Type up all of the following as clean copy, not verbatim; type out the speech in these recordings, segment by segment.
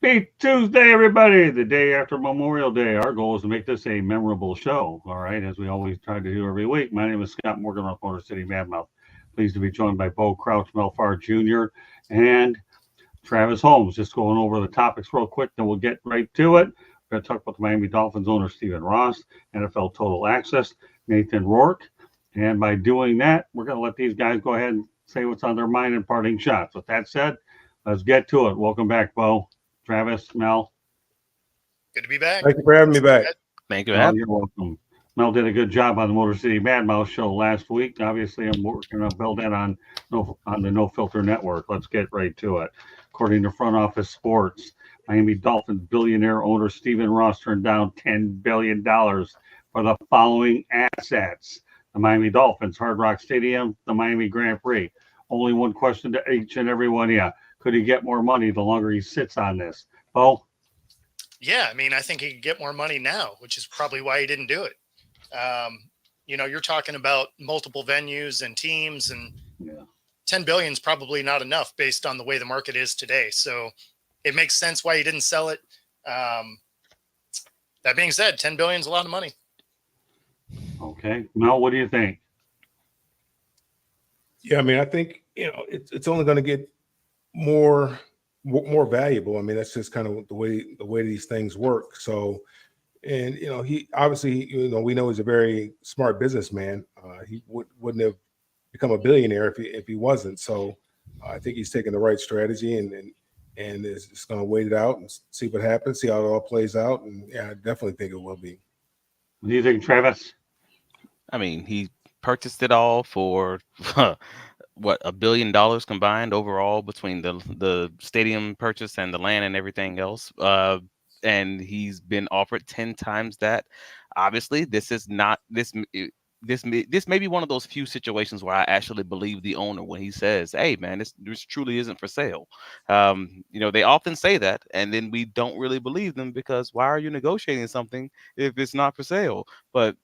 Happy Tuesday, everybody. The day after Memorial Day. Our goal is to make this a memorable show, all right, as we always try to do every week. My name is Scott Morgan of Motor City Madmouth. Pleased to be joined by Bo Crouch, Melfar Jr., and Travis Holmes. Just going over the topics real quick, then we'll get right to it. We're going to talk about the Miami Dolphins owner, Stephen Ross, NFL Total Access, Nathan Rourke. And by doing that, we're going to let these guys go ahead and say what's on their mind and parting shots. With that said, let's get to it. Welcome back, Bo, Travis, Mel. Good to be back. Thank you for having me back. Thank you. You're welcome. Mel did a good job on the Motor City Madmouth show last week. Obviously, I'm working to build that on the No Filter Network. Let's get right to it. According to Front Office Sports, Miami Dolphins billionaire owner Stephen Ross turned down $10 billion for the following assets: the Miami Dolphins, Hard Rock Stadium, the Miami Grand Prix. Only one question to each and every one. Yeah, could he get more money the longer he sits on this? Bo? Yeah, I mean, I think he could get more money now, which is probably why he didn't do it. You're talking about multiple venues and teams, and 10 billion is probably not enough based on the way the market is today. So it makes sense why he didn't sell it. That being said, 10 billion is a lot of money. Okay. Mel, what do you think? Yeah, I mean, I think it's only going to get more valuable. I mean, that's just kind of the way these things work. So, and he obviously, we know he's a very smart businessman. He wouldn't have become a billionaire if he wasn't. So, I think he's taking the right strategy and is just going to wait it out and see what happens, see how it all plays out. And yeah, I definitely think it will be. What do you think, Travis? I mean, he purchased it all for what, $1 billion combined overall between the stadium purchase and the land and everything else. And he's been offered 10 times that. Obviously, this is not this may be one of those few situations where I actually believe the owner when he says, "Hey, man, this truly isn't for sale." They often say that, and then we don't really believe them because why are you negotiating something if it's not for sale? But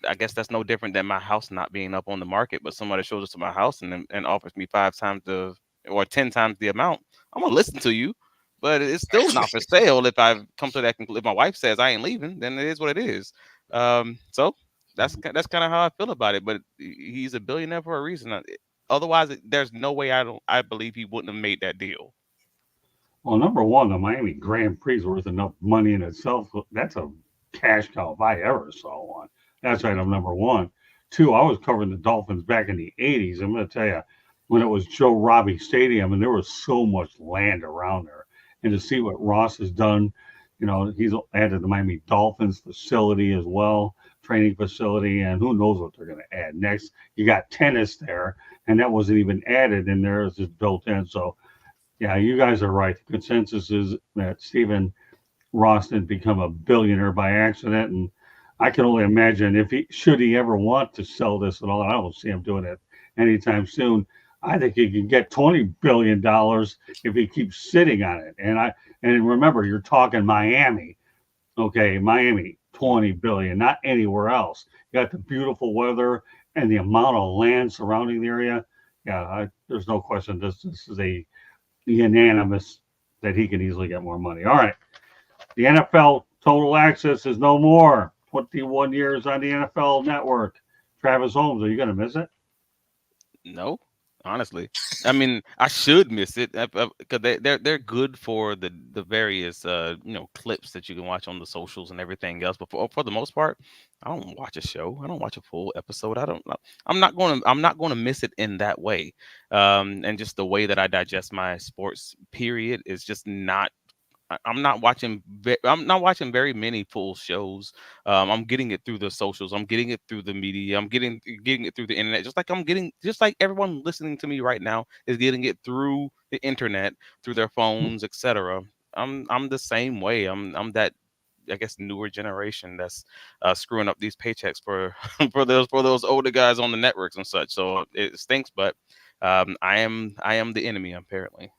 I guess that's no different than my house not being up on the market, but somebody shows us to my house and offers me 5 times or 10 times the amount. I'm gonna listen to you, but it's still not for sale. If I come to that conclusion, if my wife says I ain't leaving, then it is what it is. So that's kind of how I feel about it. But he's a billionaire for a reason. Otherwise, there's no way I believe he wouldn't have made that deal. Well, number one, the Miami Grand Prix is worth enough money in itself. That's a cash cow if I ever saw one. That's item number one. Two, I was covering the Dolphins back in the 80s. I'm going to tell you, when it was Joe Robbie Stadium, and there was so much land around there. And to see what Ross has done, he's added the Miami Dolphins facility as well, training facility, and who knows what they're going to add next. You got tennis there, and that wasn't even added in there. It's just built in. So, yeah, you guys are right. The consensus is that Stephen Ross didn't become a billionaire by accident, and I can only imagine should he ever want to sell this at all. I don't see him doing it anytime soon. I think he can get $20 billion if he keeps sitting on it. And remember, you're talking Miami. Okay, Miami, $20 billion, not anywhere else. You got the beautiful weather and the amount of land surrounding the area. Yeah, there's no question. This is a unanimous that he can easily get more money. All right, the NFL Total Access is no more. 21 years on the NFL Network. Travis Holmes, are you going to miss it? No, honestly. I mean, I should miss it because they're good for the various clips that you can watch on the socials and everything else. But for the most part, I don't watch a show. I don't watch a full episode. I'm not going to miss it in that way. And just the way that I digest my sports period is just not. I'm not watching very many full shows. I'm getting it through the socials. I'm getting it through the media. I'm getting it through the internet. Just like everyone listening to me right now is getting it through the internet, through their phones, etc. I'm the same way. I'm that, I guess, newer generation that's screwing up these paychecks for for those older guys on the networks and such. So it stinks, but I am the enemy apparently.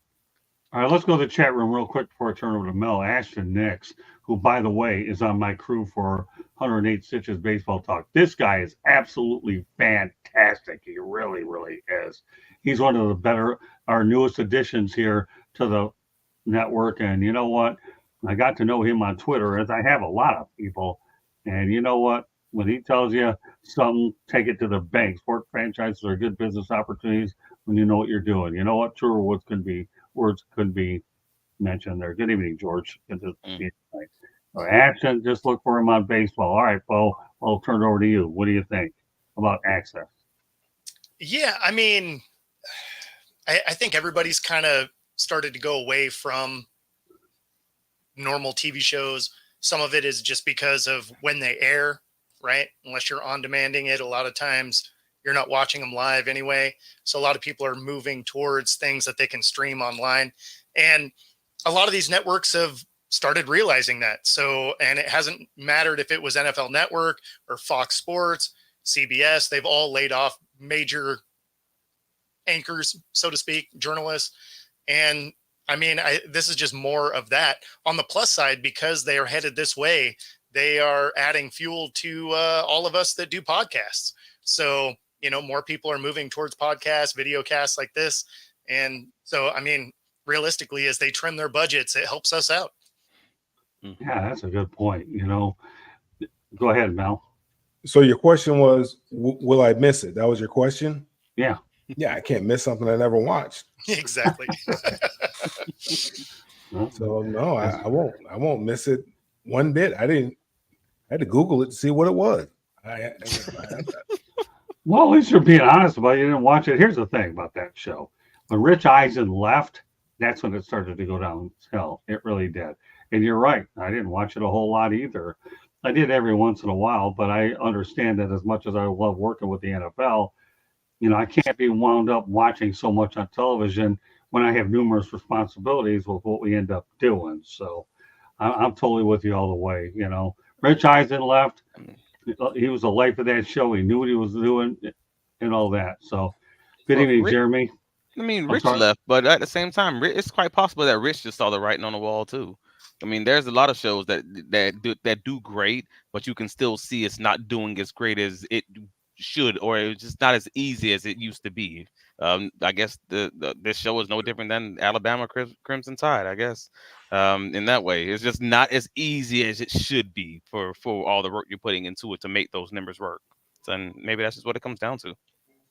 All right, let's go to the chat room real quick before I turn over to Mel. Ashton Nix, who, by the way, is on my crew for 108 Stitches Baseball Talk. This guy is absolutely fantastic. He really, really is. He's one of our newest additions here to the network, and you know what? I got to know him on Twitter, as I have a lot of people. And you know what? When he tells you something, take it to the bank. Sport franchises are good business opportunities when you know what you're doing. You know what? Truer words could be mentioned there. Good evening, George. Good to see you tonight. Action, just look for him on baseball. All right, Bo, I'll turn it over to you. What do you think about access? Yeah, I mean, I think everybody's kind of started to go away from normal TV shows. Some of it is just because of when they air, right? Unless you're on demanding it, a lot of times you're not watching them live anyway. So a lot of people are moving towards things that they can stream online. And a lot of these networks have started realizing that. So, and it hasn't mattered if it was NFL Network or Fox Sports, CBS, they've all laid off major anchors, so to speak, journalists. And I mean, this is just more of that. On the plus side, because they are headed this way, they are adding fuel to all of us that do podcasts. So, you know, more people are moving towards podcasts, video casts like this. And so, I mean, realistically, as they trim their budgets, it helps us out. Yeah, that's a good point. You know, go ahead, Mel. So your question was, will I miss it? That was your question? Yeah. Yeah, I can't miss something I never watched. Exactly. So no, I won't. I won't miss it one bit. I had to Google it to see what it was. Well, at least you're being honest about it. You didn't watch it. Here's the thing about that show. When Rich Eisen left, that's when it started to go downhill. It really did. And you're right. I didn't watch it a whole lot either. I did every once in a while, but I understand that as much as I love working with the NFL, you know, I can't be wound up watching so much on television when I have numerous responsibilities with what we end up doing. So I'm totally with you all the way. You know, Rich Eisen left. He was the life of that show. He knew what he was doing and all that. So good evening, Jeremy. I mean, Rich left, but at the same time, it's quite possible that Rich just saw the writing on the wall too. I mean, there's a lot of shows that do great, but you can still see it's not doing as great as it should, or it's just not as easy as it used to be. I guess this show is no different than Alabama Crimson Tide. I guess in that way, it's just not as easy as it should be for all the work you're putting into it to make those numbers work. So, and maybe that's just what it comes down to.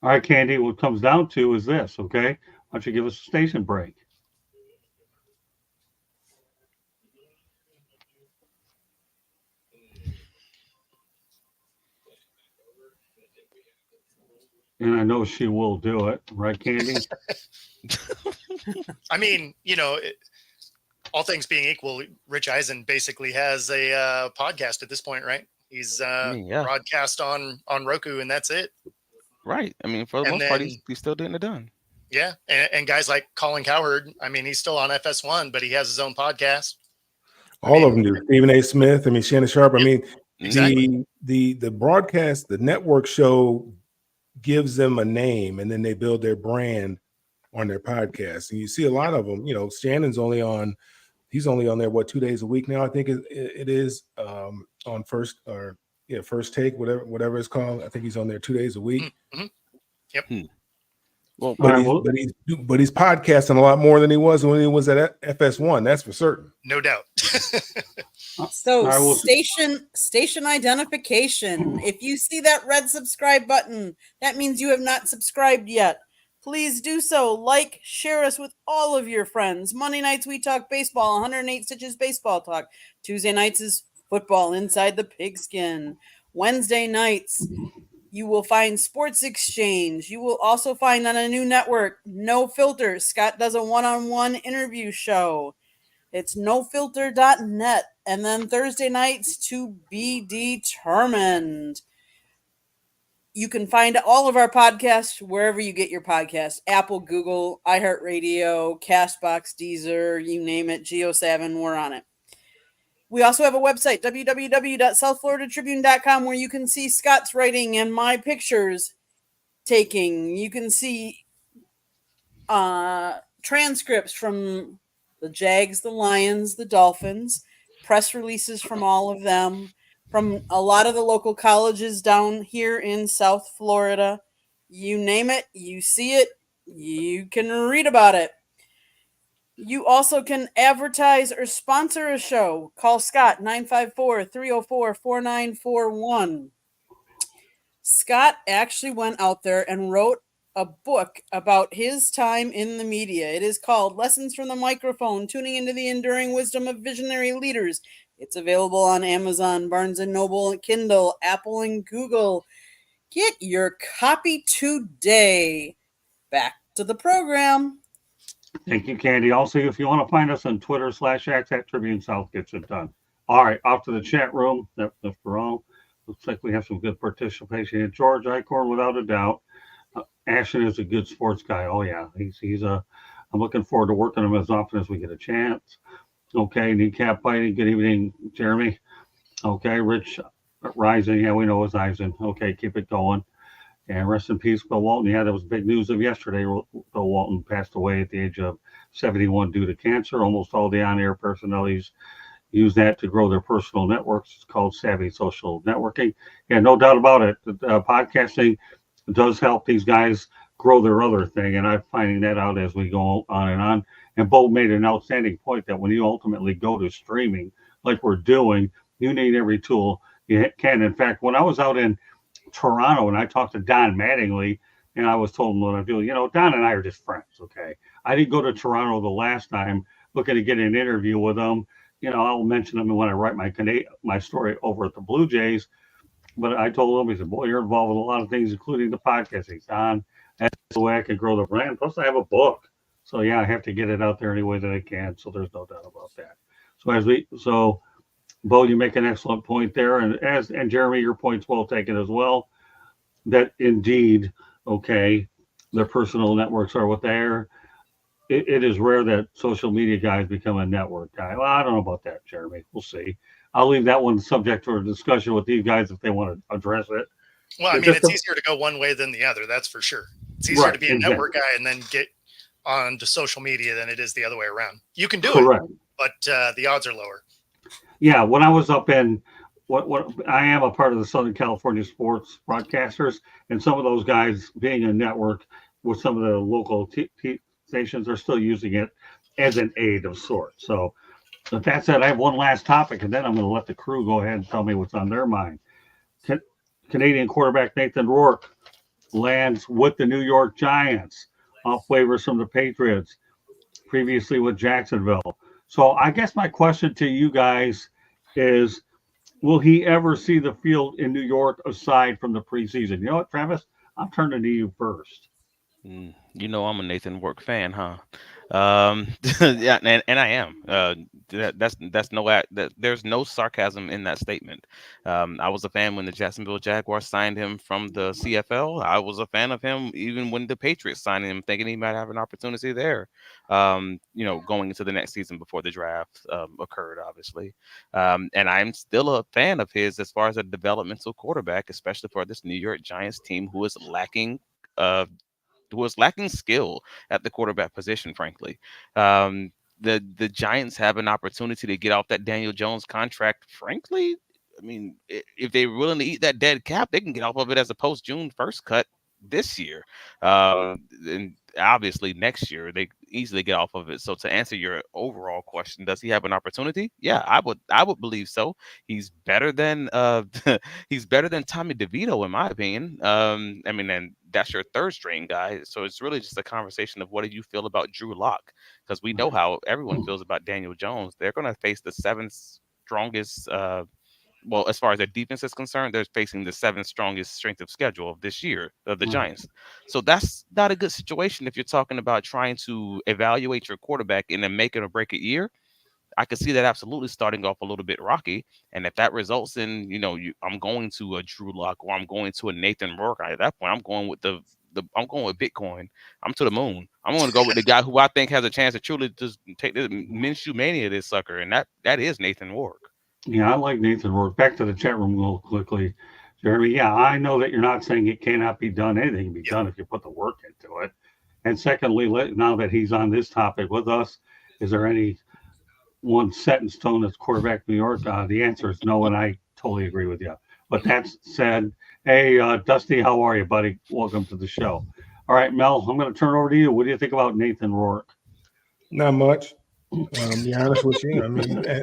All right, Candy, what it comes down to is this, okay? Why don't you give us a station break? And I know she will do it, right, Candy? I mean, you know, all things being equal, Rich Eisen basically has a podcast at this point, right? He's broadcast on Roku, and that's it. Right. I mean, for the most part, he's still getting it done. Yeah, and guys like Colin Cowherd, I mean, he's still on FS1, but he has his own podcast. All of them do. Stephen A. Smith. I mean, Shannon Sharp. I mean, exactly. the broadcast, the network show gives them a name, and then they build their brand on their podcast. And you see a lot of them. You know, Shannon's only on. He's only on there 2 days a week now. I think it is on First Take, whatever it's called. I think he's on there 2 days a week. Mm-hmm. Yep. Well, but he's podcasting a lot more than he was when he was at FS1. That's for certain. No doubt. So station identification. If you see that red subscribe button, that means you have not subscribed yet. Please do so. Like, share us with all of your friends. Monday nights we talk baseball, 108 Stitches Baseball Talk. Tuesday nights is football inside the pigskin. Wednesday nights you will find Sports Exchange. You will also find on a new network, No Filter. Scott does a one-on-one interview show. It's nofilter.net. And then Thursday nights, to be determined. You can find all of our podcasts wherever you get your podcasts. Apple, Google, iHeartRadio, CastBox, Deezer, you name it, Geo7, we're on it. We also have a website, www.southfloridatribune.com, where you can see Scott's writing and my pictures taking. You can see transcripts from the Jags, the Lions, the Dolphins, press releases from all of them, from a lot of the local colleges down here in South Florida. You name it, you see it, you can read about it. You also can advertise or sponsor a show. Call Scott 954-304-4941. Scott actually went out there and wrote a book about his time in the media. It is called Lessons from the Microphone, Tuning into the Enduring Wisdom of Visionary Leaders. It's available on Amazon, Barnes & Noble, Kindle, Apple, and Google. Get your copy today. Back to the program. Thank you, Candy. Also, if you want to find us on Twitter / Tribune South gets it done. All right, off to the chat room. That's for all. Looks like we have some good participation here. George Icorn, without a doubt. Ashton is a good sports guy. Oh yeah, he's a. I'm looking forward to working him as often as we get a chance. Okay, kneecap fighting. Good evening, Jeremy. Okay, Rich Rising. Yeah, we know it's Eisen. Okay, keep it going. And rest in peace, Bill Walton. Yeah, that was big news of yesterday. Bill Walton passed away at the age of 71 due to cancer. Almost all the on-air personnel use that to grow their personal networks. It's called savvy social networking. Yeah, no doubt about it. Podcasting does help these guys grow their other thing, and I'm finding that out as we go on and on. And Bo made an outstanding point that when you ultimately go to streaming, like we're doing, you need every tool you can. In fact, when I was out in Toronto and I talked to Don Mattingly, and I was told him what I'm doing, Don and I are just friends, okay? I didn't go to Toronto the last time looking to get an interview with him. I'll mention him when I write my story over at the Blue Jays. But I told him, he said, boy, you're involved with a lot of things, including the podcast. He's on. That's the way I can grow the brand. Plus, I have a book. So, yeah, I have to get it out there any way that I can. So there's no doubt about that. So Bo, you make an excellent point there. And Jeremy, your point's well taken as well. That indeed, okay, their personal networks are what they are. It is rare that social media guys become a network guy. Well, I don't know about that, Jeremy. We'll see. I'll leave that one subject for a discussion with these guys if they want to address it. Well, I mean, it's easier to go one way than the other. That's for sure. It's easier to be a network guy and then get onto social media than it is the other way around. You can do it, but the odds are lower. Yeah, when I was up in what I am a part of the Southern California sports broadcasters, and some of those guys being a network with some of the local stations are still using it as an aid of sorts. So with that said, I have one last topic, and then I'm going to let the crew go ahead and tell me what's on their mind. Canadian quarterback Nathan Rourke lands with the New York Giants off waivers from the Patriots, previously with Jacksonville. So I guess my question to you guys is, will he ever see the field in New York aside from the preseason? You know what, Travis? I'm turning to you first. I'm a Nathan Rourke fan, huh? Yeah, and I am. There's no sarcasm in that statement. I was a fan when the Jacksonville Jaguars signed him from the CFL. I was a fan of him even when the Patriots signed him, thinking he might have an opportunity there. Going into the next season before the draft occurred, obviously. And I'm still a fan of his as far as a developmental quarterback, especially for this New York Giants team who is lacking skill at the quarterback position, frankly. The Giants have an opportunity to get off that Daniel Jones contract. Frankly, I mean, if they're willing to eat that dead cap, they can get off of it as a post-June 1st cut this year. And obviously next year they easily get off of it. So to answer your overall question, does he have an opportunity? Yeah, I would believe so. He's better than he's better than Tommy DeVito, in my opinion. And that's your third string guy. So it's really just a conversation of what do you feel about Drew Lock? Because we know how everyone feels about Daniel Jones. They're going to face the seventh strongest as far as their defense is concerned, they're facing the seventh strongest strength of schedule of this year of the Giants. So that's not a good situation if you're talking about trying to evaluate your quarterback in a make it or break it year. I could see that absolutely starting off a little bit rocky. And if that results in, I'm going to a Drew Lock or I'm going to a Nathan Rourke, at that point, I'm going with I'm going with Bitcoin. I'm to the moon. I'm going to go with the guy who I think has a chance to truly just take the Minshew mania, this sucker. And that is Nathan Rourke. Yeah, I like Nathan Rourke. Back to the chat room real quickly, Jeremy. Yeah, I know that you're not saying it cannot be done. Anything can be done if you put the work into it. And secondly, now that he's on this topic with us, is there any one set in stone that's quarterback New York? The answer is no, and I totally agree with you. But that said, hey, Dusty, how are you, buddy? Welcome to the show. All right, Mel, I'm going to turn it over to you. What do you think about Nathan Rourke? Not much. Be honest with you. I mean, I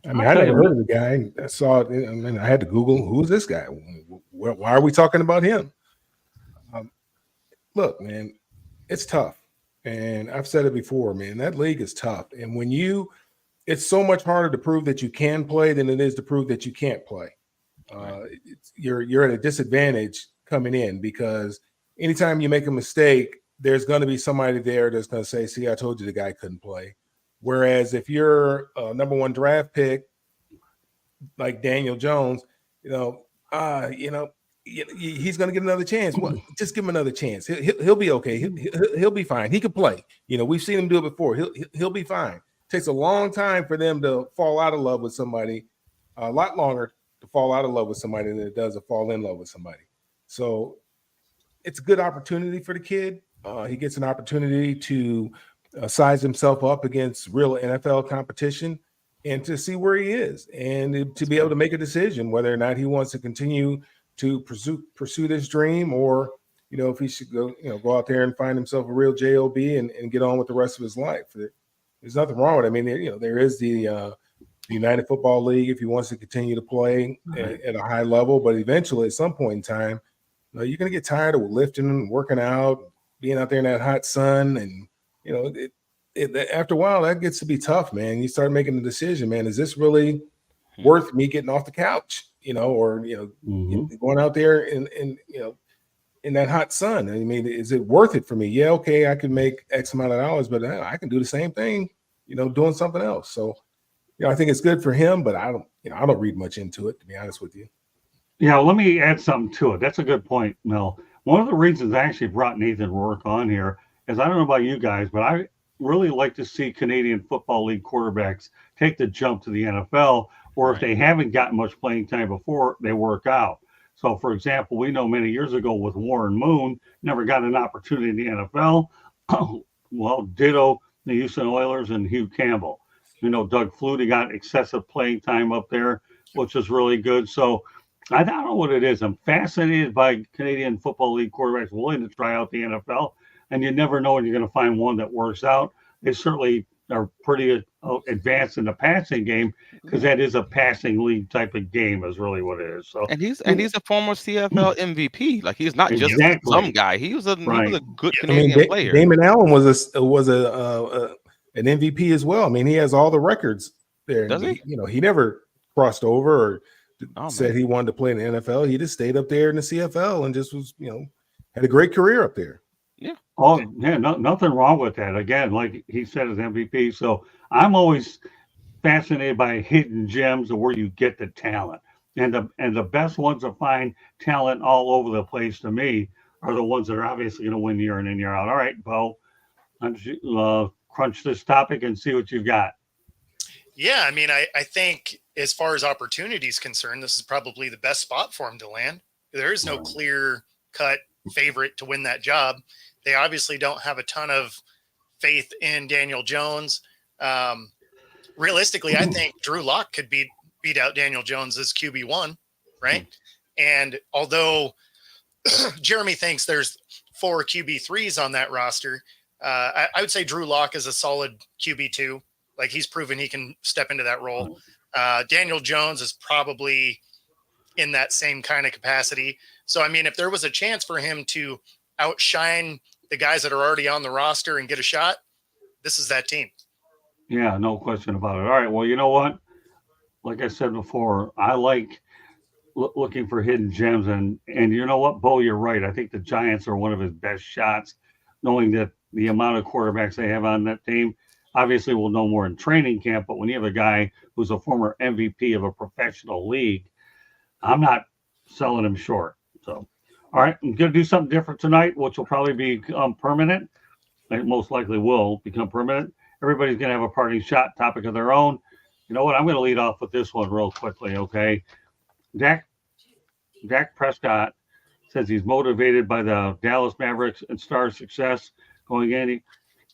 I'll tell never you, heard of the guy. I saw it. I mean, I had to Google who is this guy. Why are we talking about him? Look, man, it's tough, and I've said it before, man. That league is tough, and it's so much harder to prove that you can play than it is to prove that you can't play. You're at a disadvantage coming in because anytime you make a mistake, there's going to be somebody there that's going to say, "See, I told you the guy couldn't play." Whereas if you're a number one draft pick like Daniel Jones, he's going to get another chance. Well, just give him another chance. He'll be okay. He'll be fine. He can play. We've seen him do it before. He'll be fine. It takes a long time for them to fall out of love with somebody, a lot longer to fall out of love with somebody than it does to fall in love with somebody. So it's a good opportunity for the kid. He gets an opportunity to size himself up against real NFL competition and to see where he is and to be able to make a decision whether or not he wants to continue to pursue this dream or, if he should go out there and find himself a real job and get on with the rest of his life. There's nothing wrong with it. I mean, there is the United Football League if he wants to continue to play at a high level, but eventually at some point in time, you're going to get tired of lifting and working out, being out there in that hot sun. And, after a while, that gets to be tough, man. You start making the decision, man, is this really worth me getting off the couch, or, going out there and in that hot sun? I mean, is it worth it for me? Yeah, okay, I can make X amount of dollars, but I can do the same thing, doing something else. So, I think it's good for him, but I don't read much into it, to be honest with you. Yeah, let me add something to it. That's a good point, Mel. One of the reasons I actually brought Nathan Rourke on here is I don't know about you guys, but I really like to see Canadian Football League quarterbacks take the jump to the NFL, or if they haven't gotten much playing time before, they work out. So, for example, we know many years ago with Warren Moon, never got an opportunity in the NFL. Well, ditto the Houston Oilers and Hugh Campbell. Doug Flutie got excessive playing time up there, which is really good. So I don't know what it is. I'm fascinated by Canadian Football League quarterbacks willing to try out the NFL, and you never know when you're going to find one that works out. They certainly are pretty advanced in the passing game because that is a passing league type of game is really what it is. So and he's a former CFL MVP. Like he's not just some guy. He was a good Canadian player. Damon Allen was an MVP as well. I mean, he has all the records there. Does he? He never crossed over or said he wanted to play in the NFL. He just stayed up there in the CFL and just was, had a great career up there. Yeah. Oh, yeah, nothing wrong with that. Again, like he said, as MVP. So I'm always fascinated by hidden gems of where you get the talent. And the best ones to find talent all over the place to me are the ones that are obviously going to win year in and year out. All right, Bo, crunch this topic and see what you've got. Yeah, I mean, I think as far as opportunity is concerned, this is probably the best spot for him to land. There is no clear-cut favorite to win that job. They obviously don't have a ton of faith in Daniel Jones. Realistically, I think Drew Lock could beat out Daniel Jones as QB1, right? And although Jeremy thinks there's 4 QB3s on that roster, I would say Drew Lock is a solid QB2. Like he's proven he can step into that role. Daniel Jones is probably in that same kind of capacity. So, I mean, if there was a chance for him to outshine the guys that are already on the roster and get a shot, this is that team. Yeah, no question about it. All right. Well, you know what? Like I said before, I like looking for hidden gems. And you know what, Bo, you're right. I think the Giants are one of his best shots, knowing that the amount of quarterbacks they have on that team. Obviously, we'll know more in training camp, but when you have a guy who's a former MVP of a professional league, I'm not selling him short. So, all right, I'm going to do something different tonight, which will probably become permanent. It most likely will become permanent. Everybody's going to have a parting shot topic of their own. You know what? I'm going to lead off with this one real quickly, okay? Dak Prescott says he's motivated by the Dallas Mavericks and Star success going in,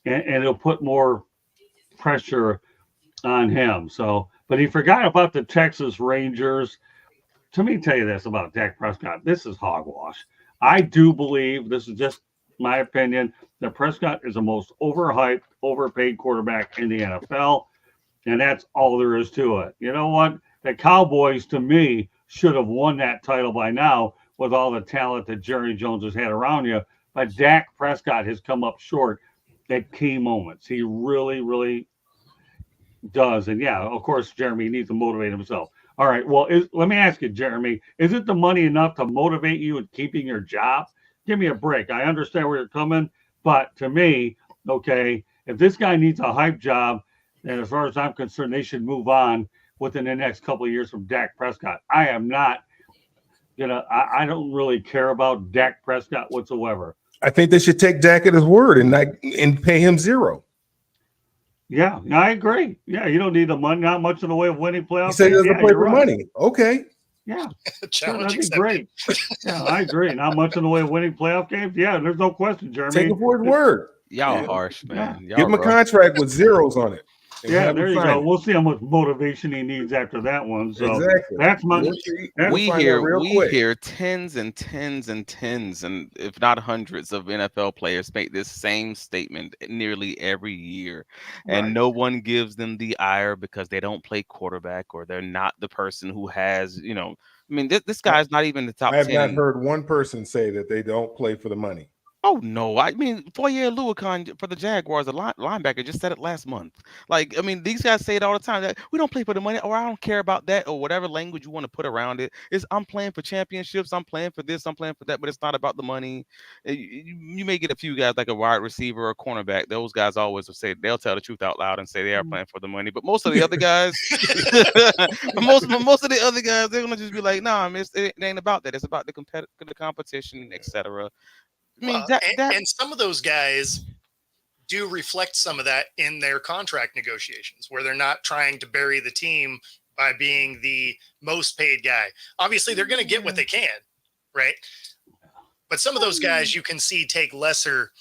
and it'll put more pressure on him. So, but he forgot about the Texas Rangers. To me, tell you this about Dak Prescott. This is hogwash. I do believe this is just my opinion, that Prescott is the most overhyped, overpaid quarterback in the NFL. And that's all there is to it. You know what? The Cowboys, to me, should have won that title by now with all the talent that Jerry Jones has had around you. But Dak Prescott has come up short at key moments. He really, really does. And yeah, of course, Jeremy needs to motivate himself. All right. Well, let me ask you, Jeremy, is it the money enough to motivate you in keeping your job? Give me a break. I understand where you're coming, but to me, okay, if this guy needs a hype job, then as far as I'm concerned, they should move on within the next couple of years from Dak Prescott. I am not I don't really care about Dak Prescott whatsoever. I think they should take Dak at his word and pay him zero. Yeah, I agree. Yeah, you don't need the money, not much in the way of winning playoffs. He said he doesn't play for money. Okay. Yeah, Challenge that'd be great. Yeah, I agree. Not much in the way of winning playoff games. Yeah, there's no question, Jeremy. Take him for his word. Y'all harsh, man. Y'all give him a contract with zeros on it. Yeah, there you go. We'll see how much motivation he needs after that one. So exactly. That's my. We hear tens and tens and tens, and if not hundreds of NFL players make this same statement nearly every year, and no one gives them the ire because they don't play quarterback or they're not the person who has, I mean, this guy's not even the top 10. I have not heard one person say that they don't play for the money. Oh no! I mean, Foye Oluokun for the Jaguars, a linebacker, just said it last month. Like, I mean, these guys say it all the time that we don't play for the money, or I don't care about that, or whatever language you want to put around it. Is I'm playing for championships, I'm playing for this, I'm playing for that, but it's not about the money. You may get a few guys like a wide receiver or a cornerback. Those guys always will say they'll tell the truth out loud and say they are playing for the money. But most of the other guys, most of the other guys, they're gonna just be like, nah, it ain't about that. It's about the competition, etc. I mean, and some of those guys do reflect some of that in their contract negotiations, where they're not trying to bury the team by being the most paid guy. Obviously, they're going to get what they can, right? But some of those guys you can see take lesser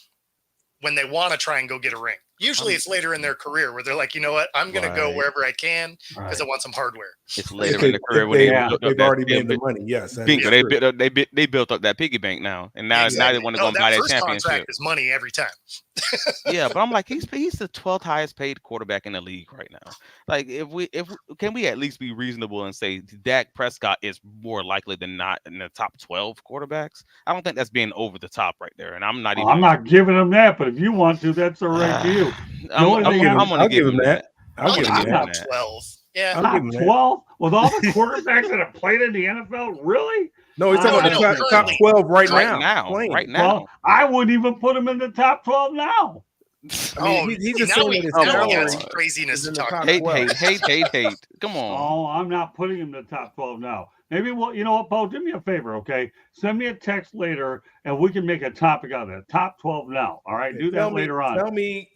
when they want to try and go get a ring. Usually it's later in their career where they're like, you know what, I'm going to go wherever I can because I want some hardware. It's later in the career when they've already made the money. Yes, bingo. They built up that piggy bank now, and now they want to go and buy that championship. Contract is money every time. Yeah, but I'm like, he's the 12th highest paid quarterback in the league right now. Like, can we at least be reasonable and say Dak Prescott is more likely than not in the top 12 quarterbacks? I don't think that's being over the top right there, and I'm not even. I'm not giving him that, but if you want to, that's all right to you. I'm gonna give him that. I'll give him top 12. Yeah, top 12 with all the quarterbacks that have played in the NFL. Really? No, he's talking about the top 12 right now. Right now. Well, I wouldn't even put him in the top 12 now. I mean, he's just saying that his craziness to talk. Hate. Come on. Oh, I'm not putting him in the top 12 now. Maybe you know what, Paul? Do me a favor, okay? Send me a text later, and we can make a topic out of it. Top 12 now. All right, do that later on.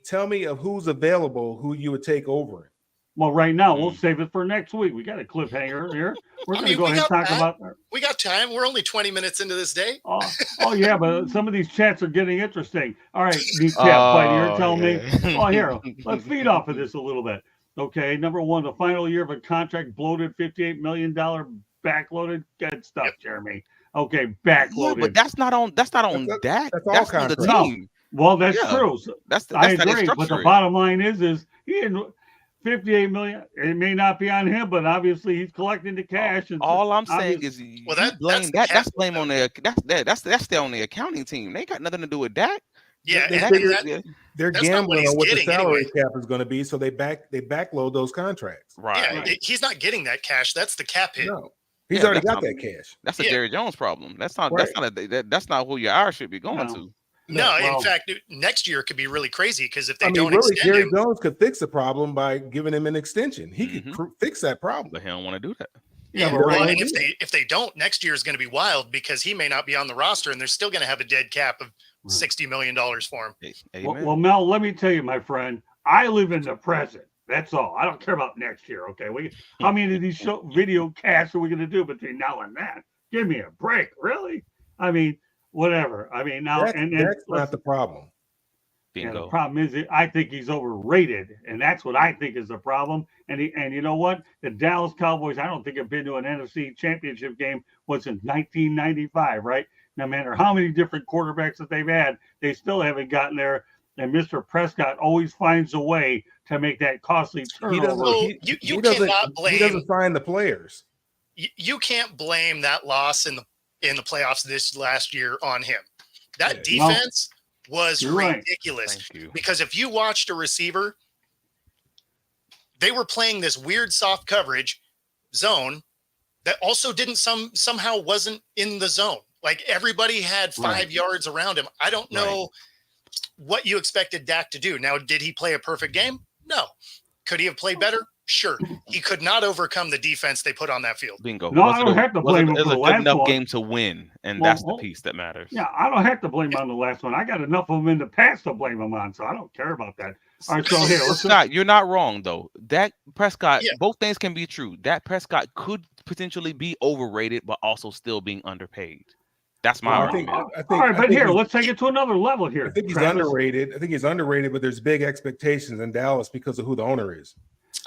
Tell me of who's available, who you would take over. Well, right now we'll save it for next week. We got a cliffhanger here. We're going to go ahead and talk about that. We got time. We're only 20 minutes into this day. Oh yeah, but some of these chats are getting interesting. All right, these chat fighter, you're telling me. Oh, here, let's feed off of this a little bit. Okay, number one, the final year of a contract, bloated, $58 million. Backloaded, good stuff, Jeremy. Okay, backloaded. Yeah, but that's not on Dak. That's on the team. No. Well, that's true. I agree. But the bottom line is he didn't. $58 million. It may not be on him, but obviously he's collecting the cash. And all I'm saying is, that's blame on that's still on the accounting team. They ain't got nothing to do with Dak. Yeah, they're gambling on what the salary cap is going to be, so they backload those contracts. Right. Yeah, he's not getting that cash. That's the cap hit. No. He's already got that cash. That's a Jerry Jones problem. That's not who your ire should be going to. No, in fact, next year could be really crazy because if they don't extend Jerry Jones could fix the problem by giving him an extension. He could fix that problem. But he don't want to do that. Yeah, and if they don't, next year is going to be wild because he may not be on the roster and they're still going to have a dead cap of $60 million for him. Well, Mel, let me tell you, my friend, I live in the present. That's all. I don't care about next year. Okay, how many of these video casts are we going to do between now and then? Give me a break, really? I mean, whatever. I mean, now that's not the problem. And the problem is, I think he's overrated, and that's what I think is the problem. And you know what? The Dallas Cowboys, I don't think have been to an NFC Championship game since 1995, right? No matter how many different quarterbacks that they've had, they still haven't gotten there. And Mr. Prescott always finds a way to make that costly turnover. You cannot blame. He doesn't find the players. You can't blame that loss in the playoffs this last year on him. That defense was ridiculous. Because if you watched a receiver, they were playing this weird soft coverage zone that also didn't somehow wasn't in the zone. Like everybody had 5 yards around him. I don't know what you expected Dak to do. Now, did he play a perfect game? No. Could he have played better? Sure. He could not overcome the defense they put on that field. Bingo. No, I don't have to blame him for the last enough one. game to win, and that's the piece that matters. Yeah, I don't have to blame him on the last one. I got enough of them in the past to blame him on, so I don't care about that. All right, so here, Scott, you're not wrong though. Dak Prescott, both things can be true. Dak Prescott could potentially be overrated, but also still being underpaid. That's my argument. All right, but here, let's take it to another level here. I think he's underrated. I think he's underrated, but there's big expectations in Dallas because of who the owner is.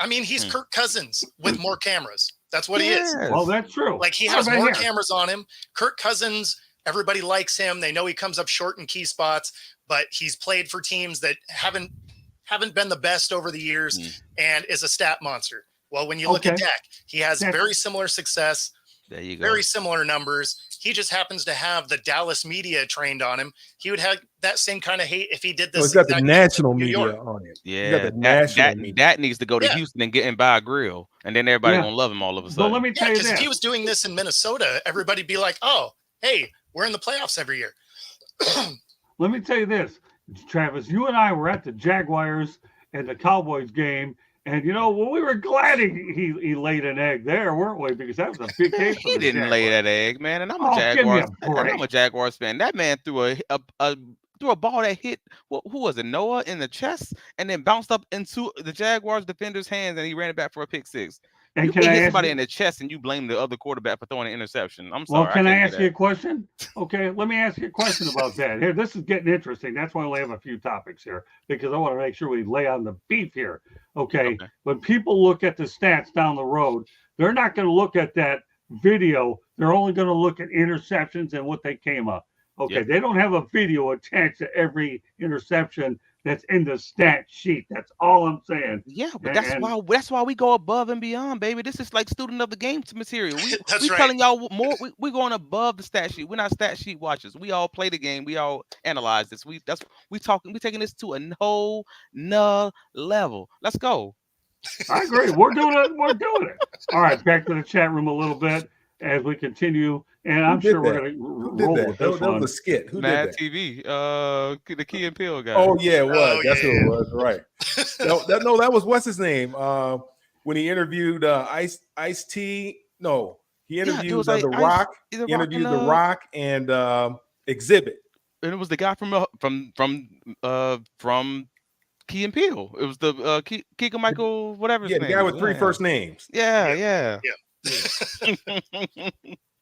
I mean, he's Kirk Cousins with more cameras. That's what he is. Well, that's true. Like he has more cameras on him. Kirk Cousins, everybody likes him. They know he comes up short in key spots, but he's played for teams that haven't been the best over the years and is a stat monster. Well, when you look at Dak, he has very similar success. There you go. Very similar numbers. He just happens to have the Dallas media trained on him. He would have that same kind of hate if he did this. He's got the national media on it. Yeah, that needs to go to Houston and get him by a grill, and then everybody gonna love him all of a sudden. But let me tell you this: if he was doing this in Minnesota, everybody'd be like, "Oh, hey, we're in the playoffs every year." Let me tell you this, Travis. You and I were at the Jaguars and the Cowboys game. And, we were glad he laid an egg there, weren't we? Because that was a big game for He didn't lay that egg, man. And I'm a Jaguars fan. That man threw a ball that hit, who was it, Noah in the chest, and then bounced up into the Jaguars defender's hands, and he ran it back for a pick six. And you hit somebody in the chest, and you blame the other quarterback for throwing an interception. I'm sorry. Well, can I ask you a question? Okay, let me ask you a question about that. Here, this is getting interesting. That's why we have a few topics here, because I want to make sure we lay on the beef here. Okay, when people look at the stats down the road, they're not going to look at that video. They're only going to look at interceptions and what they came up. Okay, they don't have a video attached to every interception that's in the stat sheet. That's all I'm saying. Yeah, but that's why we go above and beyond, baby. This is like student of the game material. We telling y'all more. We're going above the stat sheet. We're not stat sheet watchers. We all play the game. We all analyze this. We taking this to a whole nother level. Let's go. I agree. We're doing it. All right, back to the chat room a little bit as we continue. And I'm sure we're going to roll with this one. That was a skit. Who Mad did that? TV, the Key and Peele guy. Oh, yeah, it was. That's who it was. Right. that was, what's his name? When he interviewed Ice-T. No, he interviewed The Rock. He interviewed The Rock and Exhibit. And it was the guy from Key and Peele. It was the Keegan Michael, whatever his name. The guy with three first names. Yeah.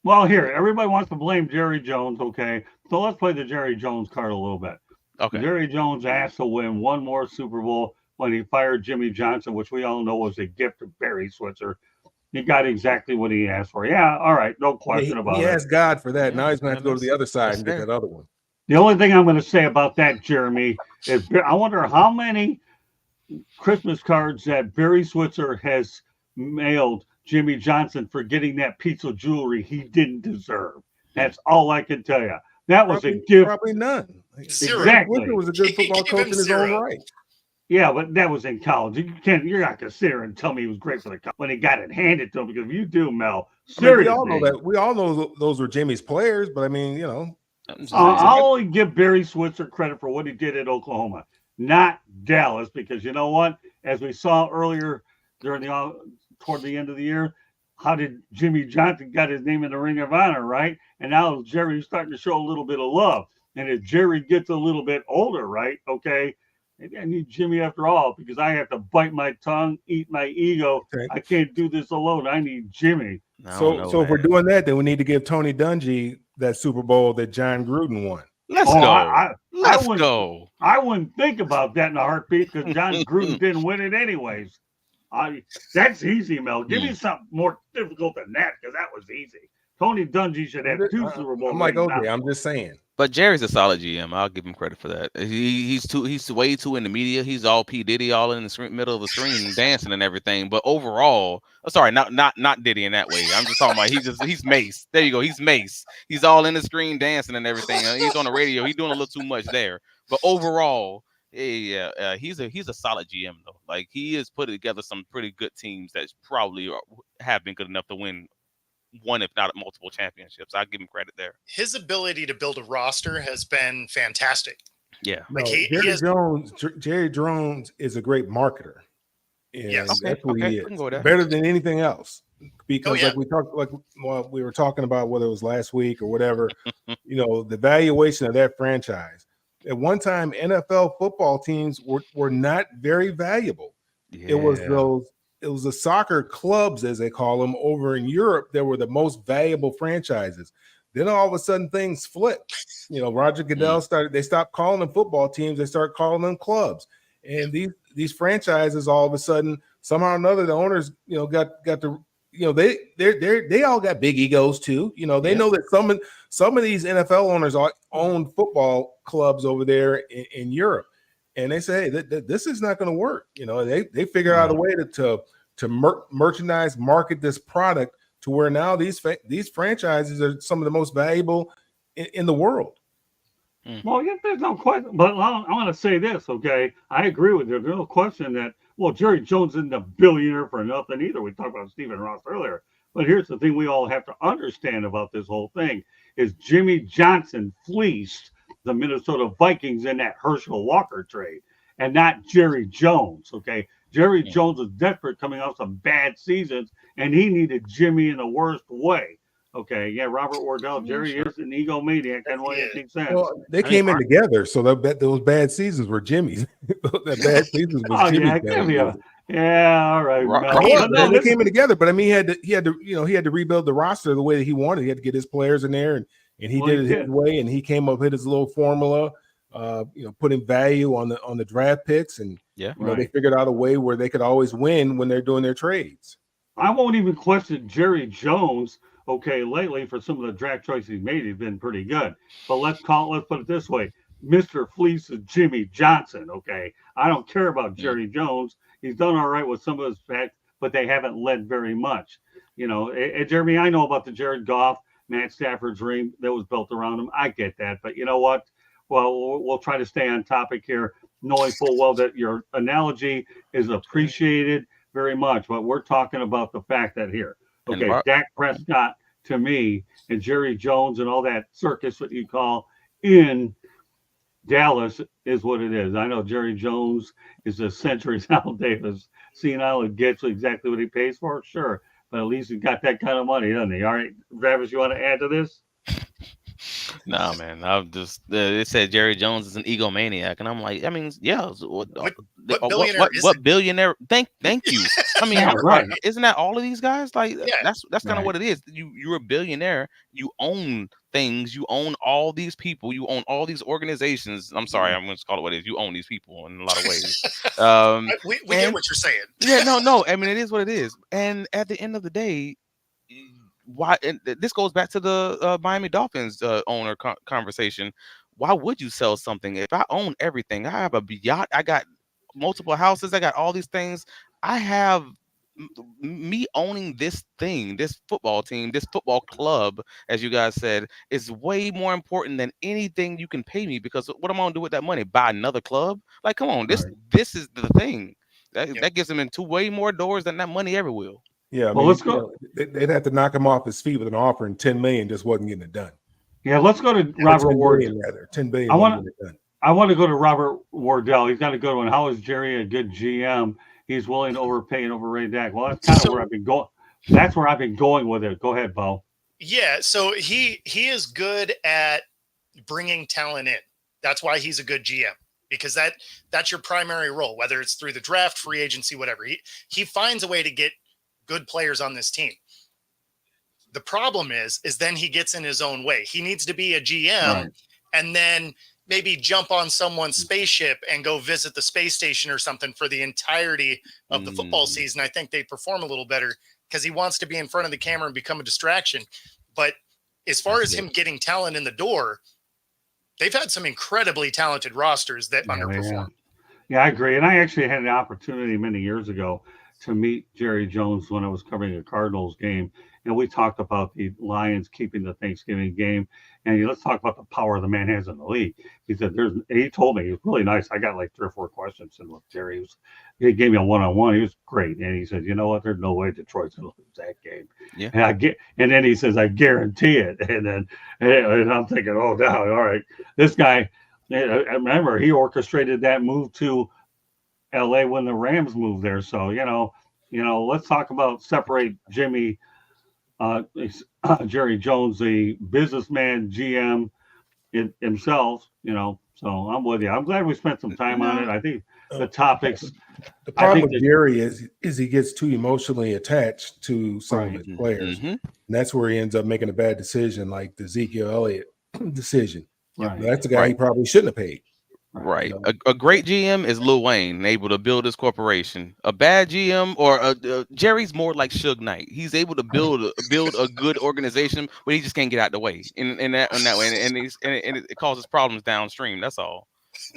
Well, here, everybody wants to blame Jerry Jones, okay? So let's play the Jerry Jones card a little bit. Okay. Jerry Jones asked to win one more Super Bowl when he fired Jimmy Johnson, which we all know was a gift to Barry Switzer. He got exactly what he asked for. Yeah, all right, no question about it. He asked God for that. Now he's going to have to go to the other side and get that other one. The only thing I'm going to say about that, Jeremy, is I wonder how many Christmas cards that Barry Switzer has mailed Jimmy Johnson for getting that piece of jewelry he didn't deserve. That's all I can tell you. That was a gift. Probably none. Exactly. Switzer was a good football coach in his own right. Yeah, but that was in college. You're not going to sit here and tell me he was great for the college when he got it handed to him, because if you do, Mel, seriously. I mean, we all know that. We all know those were Jimmy's players, but I mean, I'll only give Barry Switzer credit for what he did at Oklahoma, not Dallas, because you know what? As we saw earlier toward the end of the year, how did Jimmy Johnson got his name in the Ring of Honor, right? And now Jerry's starting to show a little bit of love. And as Jerry gets a little bit older, right? Okay, maybe I need Jimmy after all, because I have to bite my tongue, eat my ego. Okay. I can't do this alone. I need Jimmy. So if we're doing that, then we need to give Tony Dungy that Super Bowl that John Gruden won. Let's Oh, go. Let's wouldn't, go. I wouldn't think about that in a heartbeat because John Gruden didn't win it anyways. That's easy, Mel. Give me something more difficult than that because that was easy. Tony Dungy should have 2 Super Bowl I'm like, rings. okay, I'm just saying. But Jerry's a solid GM. I'll give him credit for that. He's way too in the media. He's all P Diddy, all in the middle of the screen, dancing and everything. But overall, sorry, not Diddy in that way. I'm just talking about he's Mace. There you go. He's Mace. He's all in the screen, dancing and everything. He's on the radio. He's doing a little too much there. But overall, he's a solid GM though. Like he has put together some pretty good teams that probably have been good enough to win one, if not multiple championships. I give him credit there. His ability to build a roster has been fantastic. Yeah. Like Jerry Jones is a great marketer. And Yes. that's what he is. Go with that. Better than anything else. Because yeah. we were talking about whether it was last week or whatever, the valuation of that franchise. At one time, NFL football teams were not very valuable. Yeah. It was the soccer clubs, as they call them, over in Europe that were the most valuable franchises. Then all of a sudden things flipped. Roger Goodell they stopped calling them football teams. They started calling them clubs. And these franchises, all of a sudden, somehow or another, the owners, got the, they all got big egos too. They know that some of these NFL owners own football clubs over there in Europe. And they say that this is not going to work. They figure out a way to merchandise, market this product to where now these franchises are some of the most valuable in the world. Well, yeah, there's no question. But I want to say this, okay? I agree with you. There's no question that, Jerry Jones isn't a billionaire for nothing either. We talked about Stephen Ross earlier. But here's the thing we all have to understand about this whole thing is Jimmy Johnson fleeced the Minnesota Vikings in that Herschel Walker trade and not Jerry Jones, okay? Jerry Jones was desperate coming off some bad seasons, and he needed Jimmy in the worst way. Okay, yeah, Robert Wardell, Jerry is an egomaniac. I don't want anything sense. Well, they came in together, so those bad seasons were Jimmy's. The bad seasons was Jimmy's. Yeah, all right. They came in together, but I mean, he had to rebuild the roster the way that he wanted. He had to get his players in there, and he did it his way, and he came up with his little formula. Putting value on the draft picks, and they figured out a way where they could always win when they're doing their trades. I won't even question Jerry Jones. Okay, lately for some of the draft choices he's made, he's been pretty good. But let's put it this way: Mr. Fleece is Jimmy Johnson. Okay, I don't care about Jerry Jones. He's done all right with some of his facts, but they haven't led very much. Jeremy, I know about the Jared Goff, Matt Stafford's ring that was built around him. I get that, but you know what? Well, we'll try to stay on topic here, knowing full well that your analogy is appreciated very much. But we're talking about the fact that here, okay, Dak Prescott to me and Jerry Jones and all that circus, what you call in Dallas, is what it is. I know Jerry Jones is a centuries Al Davis senile and gets exactly what he pays for, sure. But at least he's got that kind of money, doesn't he? All right, Travis, you want to add to this? Nah, man. I'm just. It said Jerry Jones is an egomaniac, and I'm like, I mean, yeah. What billionaire? Thank you. I mean, right. Isn't that all of these guys? Like, that's kind of what it is. You're a billionaire. You own things. You own all these people. You own all these organizations. I'm sorry, I'm going to call it what it is. You own these people in a lot of ways. We get what you're saying. Yeah, no. I mean, it is what it is. And at the end of the day, why? And this goes back to the Miami Dolphins owner conversation. Why would you sell something? If I own everything, I have a yacht, I got multiple houses, I got all these things. I have me owning this thing, this football team, this football club, as you guys said, is way more important than anything you can pay me, because what am I gonna do with that money? Buy another club? Like, come on, this is the thing that gets them into way more doors than that money ever will. Yeah, let's go. They'd have to knock him off his feet with an offer, and $10 million just wasn't getting it done. Yeah, let's go to Robert Wardell. $10 billion. I want to go to Robert Wardell. He's got a good one. How is Jerry a good GM? He's willing to overpay and overrate Dak. Well, that's kind of where I've been going. That's where I've been going with it. Go ahead, Bo. Yeah, so he is good at bringing talent in. That's why he's a good GM, because that's your primary role, whether it's through the draft, free agency, whatever. He finds a way to get good players on this team. The problem is then he gets in his own way. He needs to be a GM and then maybe jump on someone's spaceship and go visit the space station or something for the entirety of the football season. I think they perform a little better because he wants to be in front of the camera and become a distraction. But as far as him getting talent in the door, they've had some incredibly talented rosters that underperform. Yeah, I agree. And I actually had an opportunity many years ago to meet Jerry Jones when I was covering a Cardinals game. And we talked about the Lions keeping the Thanksgiving game. And let's talk about the power the man has in the league. He said, he told me, he was really nice. I got like 3 or 4 questions. And look, Jerry, he gave me a one-on-one. He was great. And he said, you know what? There's no way Detroit's going to lose that game. Yeah. And then he says, I guarantee it. And I'm thinking, oh, no, all right. This guy, I remember he orchestrated that move to LA when the Rams moved there. So, let's talk about separate Jerry Jones, the businessman, GM himself, so I'm with you. I'm glad we spent some time on it. I think the topics. The problem with Jerry is he gets too emotionally attached to some of his players. And that's where he ends up making a bad decision, like the Ezekiel Elliott decision. Right. That's the guy he probably shouldn't have paid. Right. A great GM is Lil Wayne, able to build his corporation. A bad GM or Jerry's more like Suge Knight. He's able to build a good organization, but he just can't get out the way. In that way, and it causes problems downstream. That's all.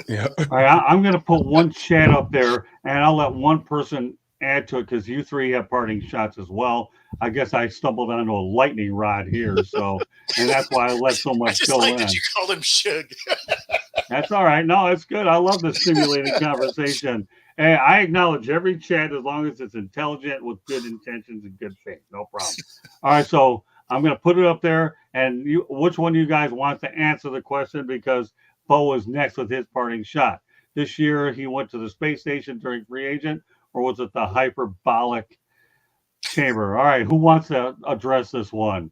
Yeah. All right, I'm going to put one chat up there, and I'll let one person add to it because you 3 have parting shots as well. I guess I stumbled onto a lightning rod here, so and that's why I let so much go in. That you called him Suge. That's all right. No, it's good. I love the stimulating conversation. And I acknowledge every chat as long as it's intelligent with good intentions and good faith. No problem. All right, so I'm going to put it up there. And which one of you guys wants to answer the question? Because Bo is next with his parting shot. This year, he went to the space station during free agent, or was it the hyperbolic chamber? All right, who wants to address this one?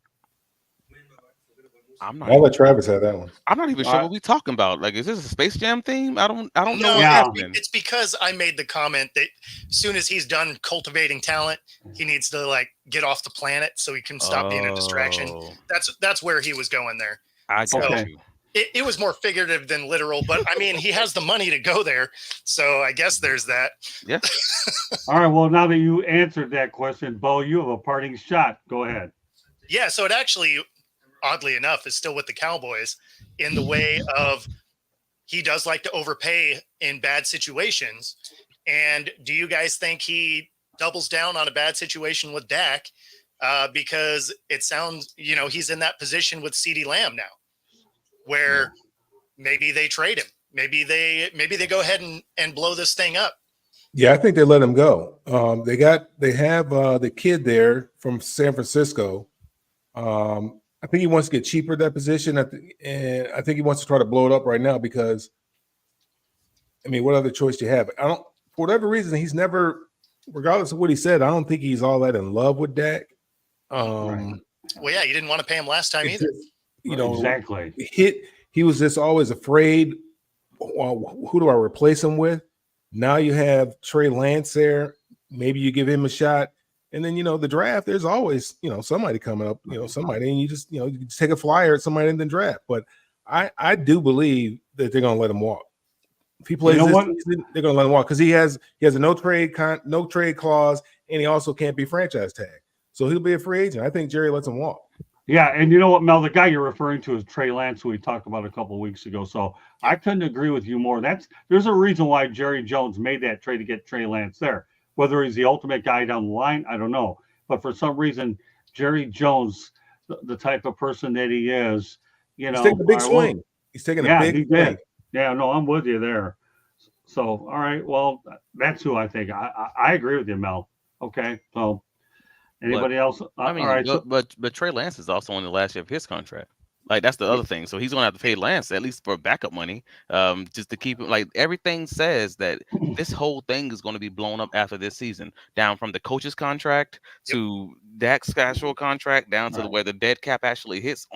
I'll let Travis have that one. I'm not even sure what we're talking about. Like, is this a Space Jam theme? I don't know what's happening. It's because I made the comment that as soon as he's done cultivating talent, he needs to get off the planet so he can stop being a distraction. That's where he was going there. I got you. It was more figurative than literal, but I mean, he has the money to go there. So I guess there's that. Yeah. All right. Well, now that you answered that question, Bo, you have a parting shot. Go ahead. Yeah. So it actually, oddly enough, is still with the Cowboys in the way of he does like to overpay in bad situations. And do you guys think he doubles down on a bad situation with Dak? Because it sounds, he's in that position with CeeDee Lamb now, where maybe they trade him. Maybe they go ahead and blow this thing up. Yeah, I think they let him go. They have the kid there from San Francisco. I think he wants to get cheaper at that position, and I think he wants to try to blow it up right now because, I mean, what other choice do you have? For whatever reason, he's never, regardless of what he said, I don't think he's all that in love with Dak. Well, yeah, you didn't want to pay him last time either. Exactly. He was just always afraid. Well, who do I replace him with? Now you have Trey Lance there. Maybe you give him a shot. And then, the draft, there's always, somebody coming up, somebody, and you just take a flyer at somebody and then draft. But I do believe that they're going to let him walk. If he plays this season, they're going to let him walk because he has a no trade clause, and he also can't be franchise tagged. So he'll be a free agent. I think Jerry lets him walk. Yeah, and you know what, Mel, the guy you're referring to is Trey Lance, who we talked about a couple of weeks ago. So I couldn't agree with you more. There's a reason why Jerry Jones made that trade to get Trey Lance there. Whether he's the ultimate guy down the line, I don't know. But for some reason, Jerry Jones, the type of person that he is, he's taking a big swing. He's taking a big swing. Yeah, no, I'm with you there. So, all right, well, that's who I think. I agree with you, Mel. Okay, so anybody else? I mean, all right, but Trey Lance is also on the last year of his contract. Like, that's the other thing. So he's going to have to pay Lance at least for backup money, just to keep him. Like, everything says that this whole thing is going to be blown up after this season, down from the coach's contract to Dak's casual contract, down to where the dead cap actually hits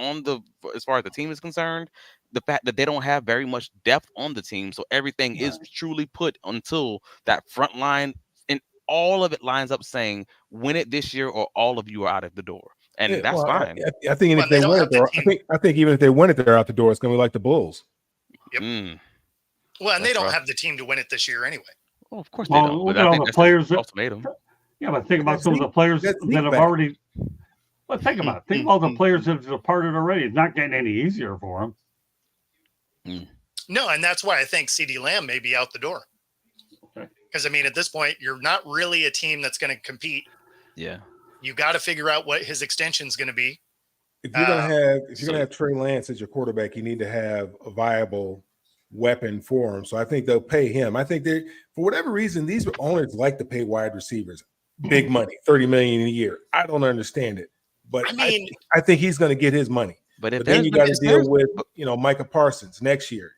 as far as the team is concerned. The fact that they don't have very much depth on the team, so everything is truly put until that front line, and all of it lines up saying, win it this year or all of you are out of the door. and that's fine. I think Well, if they don't win have it, the though, team. I think even if they win it, they're out the door. It's going to be like the Bulls. Yep. Mm, Well, and they That's don't rough. have the team to win it this year anyway. well, of course they Well, don't. look But at I all think the that's players just that. ultimatum. Yeah, but think They about got some of the Zeke- players they got Zeke that have back. already. But think about it. Think about the players that have departed already. It's not getting any easier for them. No, and that's why I think CD Lamb may be out the door. Okay. Because I mean, at this point, you're not really a team that's going to compete. Yeah. You got to figure out what his extension is going to be. If you're going to so- have Trey Lance as your quarterback, you need to have a viable weapon for him. So I think they'll pay him. I think they, for whatever reason, these owners like to pay wide receivers big money, $30 million a year. I don't understand it, but I mean, I think he's going to get his money. But if But then there's you been- got to if deal there's- with, Micah Parsons next year.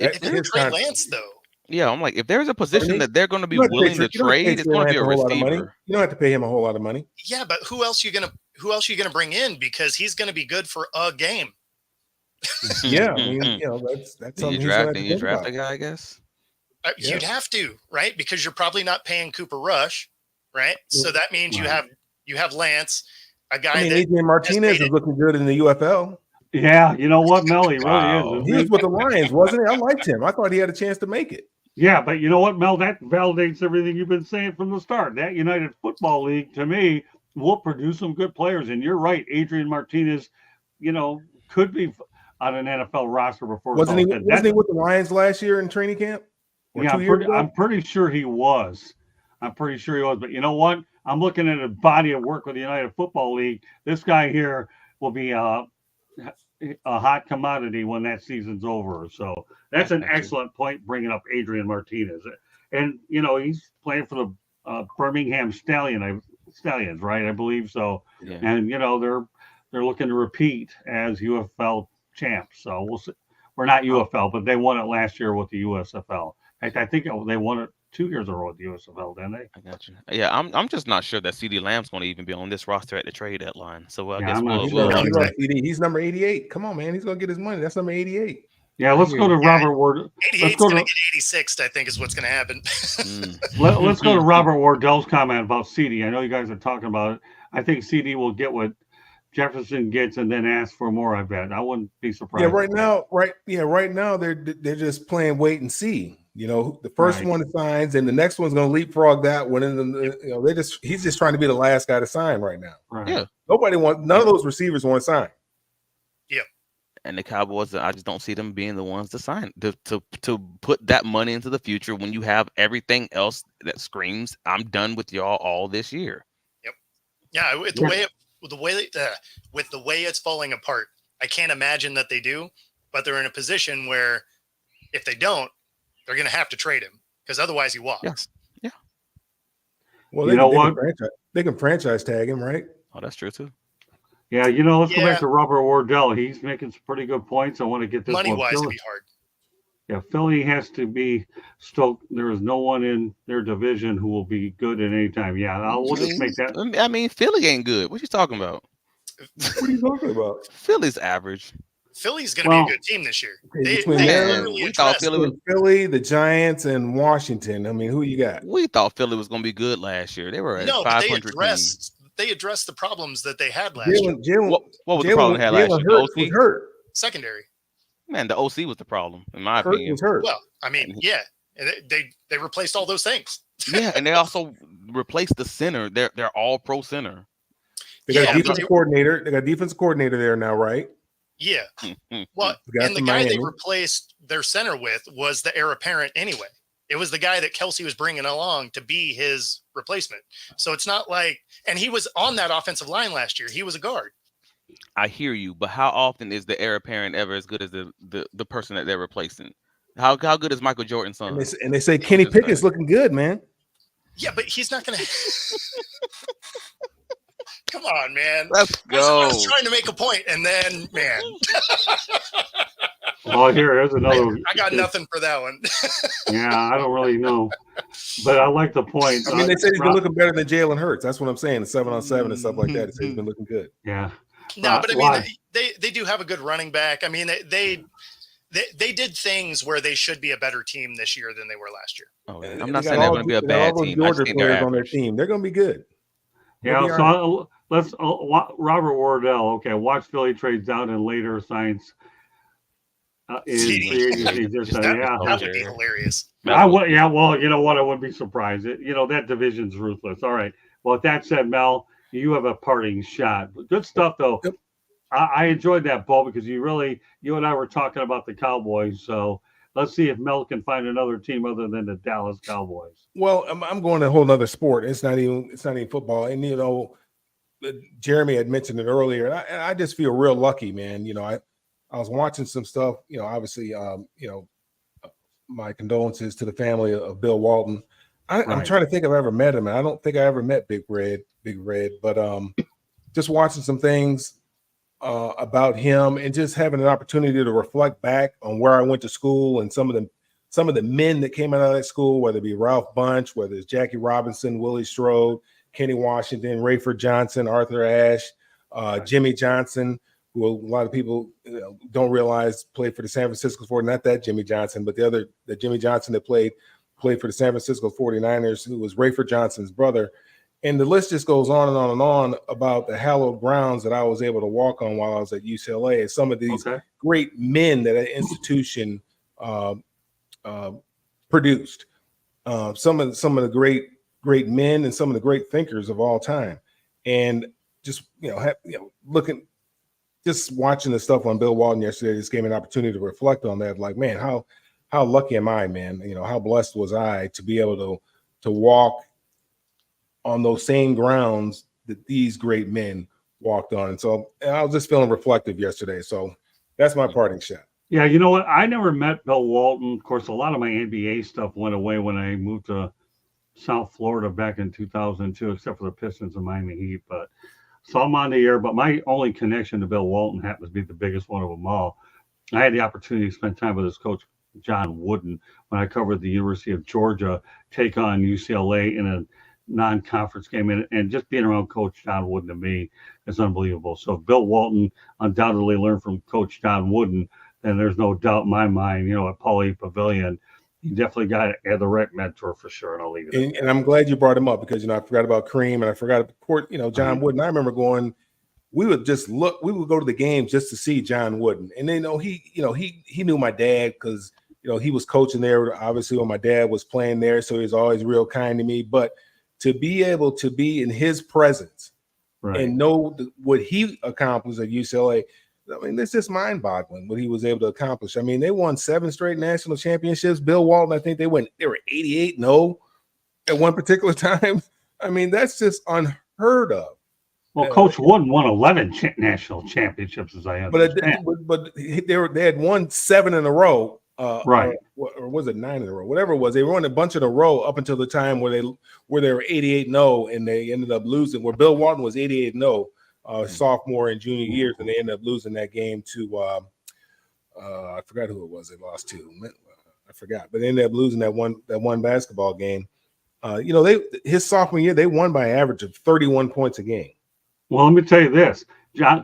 If it's his Trey contract. Lance, though. yeah, I'm like, if there's a position mean, that they're going to be You don't have willing to you don't have pay trade, it's Trey going to Lance be a a whole lot of money. receiver. You don't have to pay him a whole lot of money. Yeah, but who else are you gonna bring in, because he's going to be good for a game. Yeah, I mean, that's Then something you he's gonna have draft, to then you think draft about. a guy, I guess. Yeah. You'd have to, right? Because you're probably not paying Cooper Rush, right? So that means you have Lance, a guy I mean, that Adrian Martinez made is it. looking good in the UFL. Yeah, you know what, Mel? He really Wow. is. He was with the Lions, wasn't he? I liked him. I thought he had a chance to make it. Yeah, but you know what, Mel? That validates everything you've been saying from the start. That United Football League, to me, will produce some good players. And you're right, Adrian Martinez, could be on an NFL roster before. Wasn't he it's all said. with the Lions last year in training camp? Or Yeah, 2 years ago? I'm pretty sure he was. But you know what? I'm looking at a body of work with the United Football League. This guy here will be a hot commodity when that season's over. So that's an excellent point, bringing up Adrian Martinez. And, he's playing for the Birmingham Stallions, right? I believe so. Yeah. And, they're looking to repeat as UFL champs. So we'll see. We're not UFL, but they won it last year with the USFL. In fact, I think they won it 2 years in a row with the USFL, didn't they? I got you. Yeah, I'm just not sure that CD Lamb's going to even be on this roster at the trade deadline. So I guess I'm not we'll sure. He's number 88. Come on, man. He's going to get his money. That's number 88. Yeah, let's go to Robert Ward. 88's going to get 86th, I think, is what's going to happen. Let's go to Robert Wardell's comment about CD. I know you guys are talking about it. I think CD will get what Jefferson gets and then ask for more. I bet. I wouldn't be surprised. Yeah, right now they're just playing wait and see. The first one signs, and the next one's going to leapfrog that one, and then he's just trying to be the last guy to sign right now. Right. Yeah. None of those receivers want to sign. Yep. And the Cowboys, I just don't see them being the ones to sign to put that money into the future when you have everything else that screams, I'm done with y'all all this year. Yep. Yeah, with the way it's falling apart, I can't imagine that they do, but they're in a position where if they don't, they're going to have to trade him, because otherwise he walks. Yes. Yeah. Well, they can franchise tag him, right? Oh, that's true too. Yeah, let's go back to Robert Wardell. He's making some pretty good points. I want to get this money-wise to be hard. Yeah, Philly has to be stoked. There is no one in their division who will be good at any time. Yeah, we'll just make that. I mean, Philly ain't good. What you talking about? What are you talking about? Philly's average. Philly's going to be a good team this year. We thought Philly, the Giants, and Washington. I mean, who you got? We thought Philly was going to be good last year. They were at 500. They addressed the problems that they had last year. What was the problem they had last year? The OC was hurt. Secondary. Man, the OC was the problem, in my opinion. Was hurt. Well, I mean, yeah, they replaced all those things. Yeah, and they also replaced the center. They're all pro center. They got a defensive coordinator. They got a defensive coordinator there now, right? Yeah. Well, and the guy they replaced their center with was the heir apparent anyway. It was the guy that Kelsey was bringing along to be his replacement. So it's not like, and he was on that offensive line last year. He was a guard. I hear you, but how often is the heir apparent ever as good as the person that they're replacing? How good is Michael Jordan's son? And they say Kenny Pickett's looking good, man. Yeah, but he's not going to. Come on, man. Let's go. I was trying to make a point, and then, man. Well, here's another. I got nothing for that one. Yeah, I don't really know, but I like the point. I mean, they said he's been looking better than Jalen Hurts. That's what I'm saying. The 7-on-7 and stuff like that. They say he's been looking good. Yeah. No, but I mean, they do have a good running back. I mean, they did things where they should be a better team this year than they were last year. Oh, I'm not saying they're going to be a bad team. Georgia players on their team. They're going to be good. Yeah, so let's Robert Wardell. Okay, watch Philly trades down and later signs in free agency. Just that would be hilarious. I would, yeah. Well, you know what? I wouldn't be surprised. That division's ruthless. All right. Well, with that said, Mel, you have a parting shot. Good stuff, though. Yep. I enjoyed that, Paul, because you and I were talking about the Cowboys. So let's see if Mel can find another team other than the Dallas Cowboys. Well, I'm going to a whole nother sport. It's not even football. And Jeremy had mentioned it earlier, and I just feel real lucky, man. I was watching some stuff. Obviously, my condolences to the family of Bill Walton. I'm trying to think if I ever met him, and I don't think I ever met Big Red. But just watching some things about him and just having an opportunity to reflect back on where I went to school and some of the men that came out of that school, whether it be Ralph Bunch, whether it's Jackie Robinson, Willie Strode, Kenny Washington, Rayford Johnson, Arthur Ashe, Jimmy Johnson, who a lot of people don't realize played for the San Francisco 49ers, not that Jimmy Johnson, but the Jimmy Johnson that played for the San Francisco 49ers, who was Rayford Johnson's brother. And the list just goes on and on and on about the hallowed grounds that I was able to walk on while I was at UCLA. And some of these great men that that institution produced. Some of the great men and some of the great thinkers of all time. And just just watching the stuff on Bill Walton yesterday just gave me an opportunity to reflect on that. Like, man, how lucky am I, man? How blessed was I to be able to walk on those same grounds that these great men walked on. And I was just feeling reflective yesterday. So that's my parting shot. Yeah, you know what? I never met Bill Walton. Of course, a lot of my NBA stuff went away when I moved to South Florida back in 2002, except for the Pistons and Miami Heat. So I'm on the air, but my only connection to Bill Walton happens to be the biggest one of them all. I had the opportunity to spend time with his coach, John Wooden, when I covered the University of Georgia take on UCLA in a non-conference game, and just being around Coach John Wooden to me is unbelievable. So if Bill Walton undoubtedly learned from Coach John Wooden, then there's no doubt in my mind, at Pauley Pavilion, he definitely got the right mentor for sure. And I'll leave it. And I'm glad you brought him up because I forgot about Kareem and I forgot John Wooden. I remember going. We would just look. We would go to the game just to see John Wooden, and then he knew my dad because he was coaching there. Obviously, when my dad was playing there, so he was always real kind to me. But to be able to be in his presence and know what he accomplished at UCLA, I mean, it's just mind-boggling what he was able to accomplish. I mean, they won 7 straight national championships. Bill Walton, I think they were 88-0 at one particular time. I mean, that's just unheard of. Well, Coach Wooden won 11 national championships, as I understand. But they had won 7 in a row. Or was it 9 in a row? Whatever it was, they won a bunch in a row up until the time where they were 88-0 and they ended up losing. Where Bill Walton was 88-0 sophomore and junior years, and they ended up losing that game to I forgot who it was. They lost to. I forgot, but they ended up losing that one basketball game. His sophomore year they won by an average of 31 points a game. Well, let me tell you this.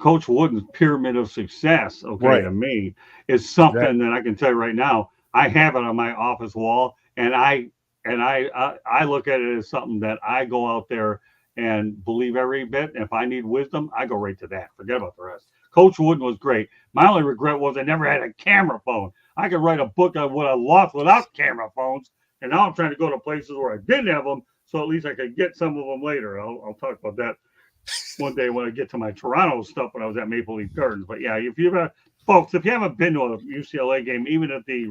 Coach Wooden's pyramid of success, to me, is something that I can tell you right now. I have it on my office wall, and I look at it as something that I go out there and believe every bit. If I need wisdom, I go right to that. Forget about the rest. Coach Wooden was great. My only regret was I never had a camera phone. I could write a book on what I lost without camera phones, and now I'm trying to go to places where I didn't have them, so at least I could get some of them later. I'll talk about that one day when I get to my Toronto stuff when I was at Maple Leaf Gardens. But yeah, if you haven't been to a UCLA game, even at the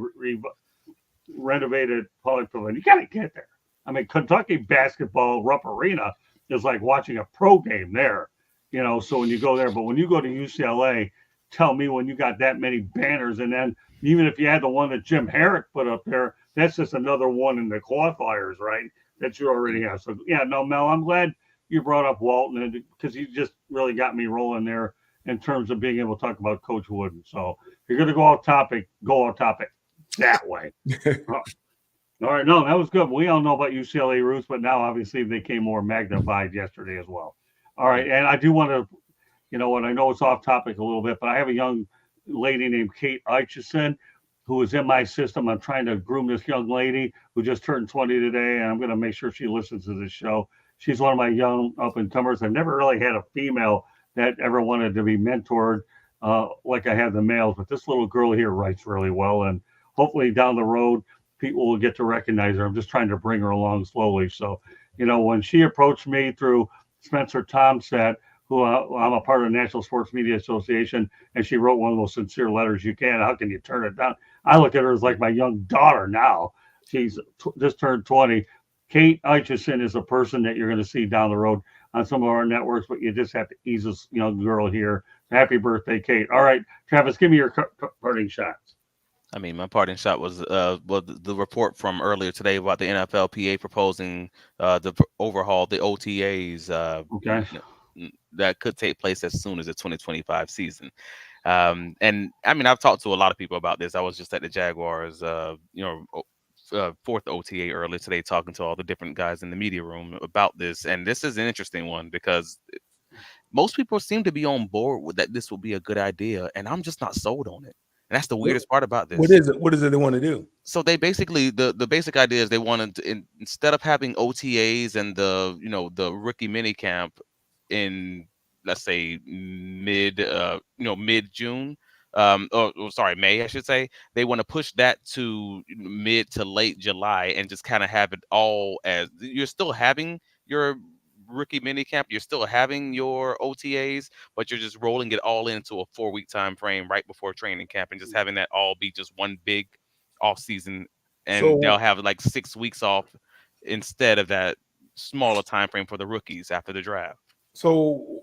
renovated Pauley Pavilion, you got to get there. I mean, Kentucky basketball, Rupp Arena is like watching a pro game there, so when you go there, but when you go to UCLA, tell me when you got that many banners, and then even if you had the one that Jim Herrick put up there, that's just another one in the qualifiers, right, that you already have. So yeah, no, Mel, I'm glad you brought up Walton because he just really got me rolling there in terms of being able to talk about Coach Wooden. So if you're going to go off topic that way. All right. No, that was good. We all know about UCLA roots, but now obviously they came more magnified yesterday as well. All right. And I do want to, I know it's off topic a little bit, but I have a young lady named Kate Eichison who is in my system. I'm trying to groom this young lady who just turned 20 today, and I'm going to make sure she listens to this show. she's one of my young up and comers. I've never really had a female that ever wanted to be mentored like I have the males, but this little girl here writes really well, and hopefully down the road people will get to recognize her. I'm just trying to bring her along slowly. So, when she approached me through Spencer Tomset, who I'm a part of the National Sports Media Association, and she wrote one of those sincere letters you can. How can you turn it down? I look at her as like my young daughter now. She's just turned 20. Kate Eichison is a person that you're going to see down the road on some of our networks, but you just have to ease this young girl here. Happy birthday, Kate. All right, Travis, give me your parting shots. I mean, my parting shot was the report from earlier today about the NFLPA proposing to overhaul the OTAs. Okay. That could take place as soon as the 2025 season. And I mean, I've talked to a lot of people about this. I was just at the Jaguars, fourth OTA earlier today, talking to all the different guys in the media room about this. And this is an interesting one because most people seem to be on board with that this will be a good idea, and I'm just not sold on it. And that's the weirdest part about this. What is it? What is it they want to do? So they basically the basic idea is they wanted to, instead of having OTAs and the rookie mini camp in, let's say, mid June, sorry, May, I should say, they want to push that to mid to late July and just kind of have it all as you're still having your rookie mini camp, you're still having your OTAs, but you're just rolling it all into a 4-week time frame right before training camp and just having that all be just one big off season, and they'll have like 6 weeks off instead of that smaller time frame for the rookies after the draft. So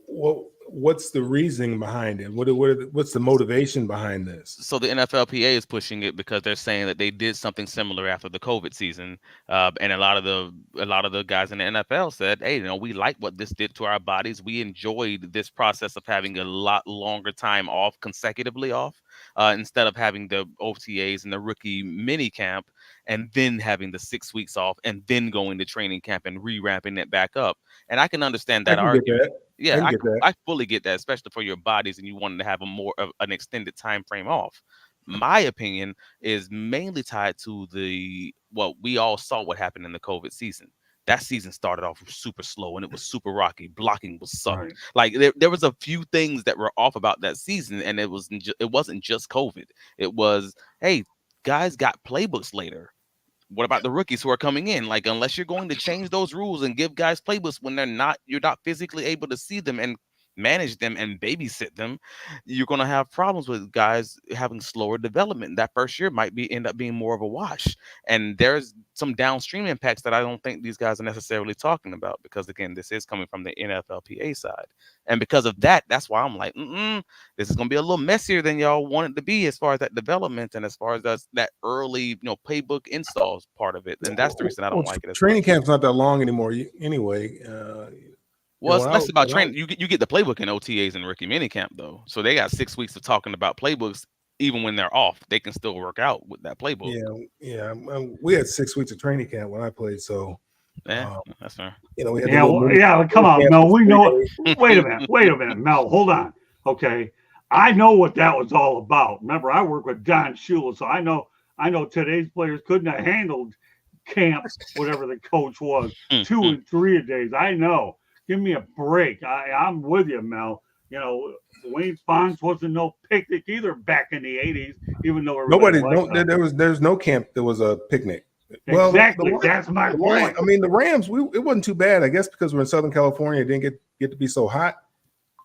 what's the reasoning behind it? What's the motivation behind this? So the NFLPA is pushing it because they're saying that they did something similar after the COVID season, and a lot of the guys in the NFL said, "Hey, we like what this did to our bodies. We enjoyed this process of having a lot longer time off, consecutively off, instead of having the OTAs and the rookie mini camp, and then having the 6 weeks off, and then going to training camp and re-ramping it back up." And I can understand that argument. Yeah, I fully get that, especially for your bodies and you wanted to have more of an extended time frame off. My opinion is mainly tied to what we all saw what happened in the COVID season. That season started off super slow and it was super rocky. Blocking was sucked. Right. Like there was a few things that were off about that season, and it wasn't just COVID. It was, hey, guys got playbooks later. What about the rookies who are coming in? Like, unless you're going to change those rules and give guys playbooks when you're not physically able to see them and manage them and babysit them, you're going to have problems with guys having slower development. That first year might end up being more of a wash. And there's some downstream impacts that I don't think these guys are necessarily talking about, because again, this is coming from the NFLPA side. And because of that, that's why I'm like, this is going to be a little messier than y'all want it to be as far as that development and as far as that early, playbook installs part of it. And that's the reason I don't like it. Training camp's not that long anymore anyway. Well, it's less about training. You get the playbook in OTAs and rookie minicamp, though. So they got 6 weeks of talking about playbooks. Even when they're off, they can still work out with that playbook. Yeah. We had 6 weeks of training camp when I played, so yeah, that's fair. We had come on, Mel. We know. Wait a minute, Mel. Hold on. Okay, I know what that was all about. Remember, I work with Don Shula, so I know today's players couldn't have handled camp, whatever the coach was, 2 and 3 a days. I know. Give me a break. I'm with you, Mel. Wayne Fonz wasn't no picnic either back in the 80s, even though there's no camp that was a picnic. Exactly. That's my point. I mean, the Rams, it wasn't too bad, I guess, because we're in Southern California. It didn't get to be so hot.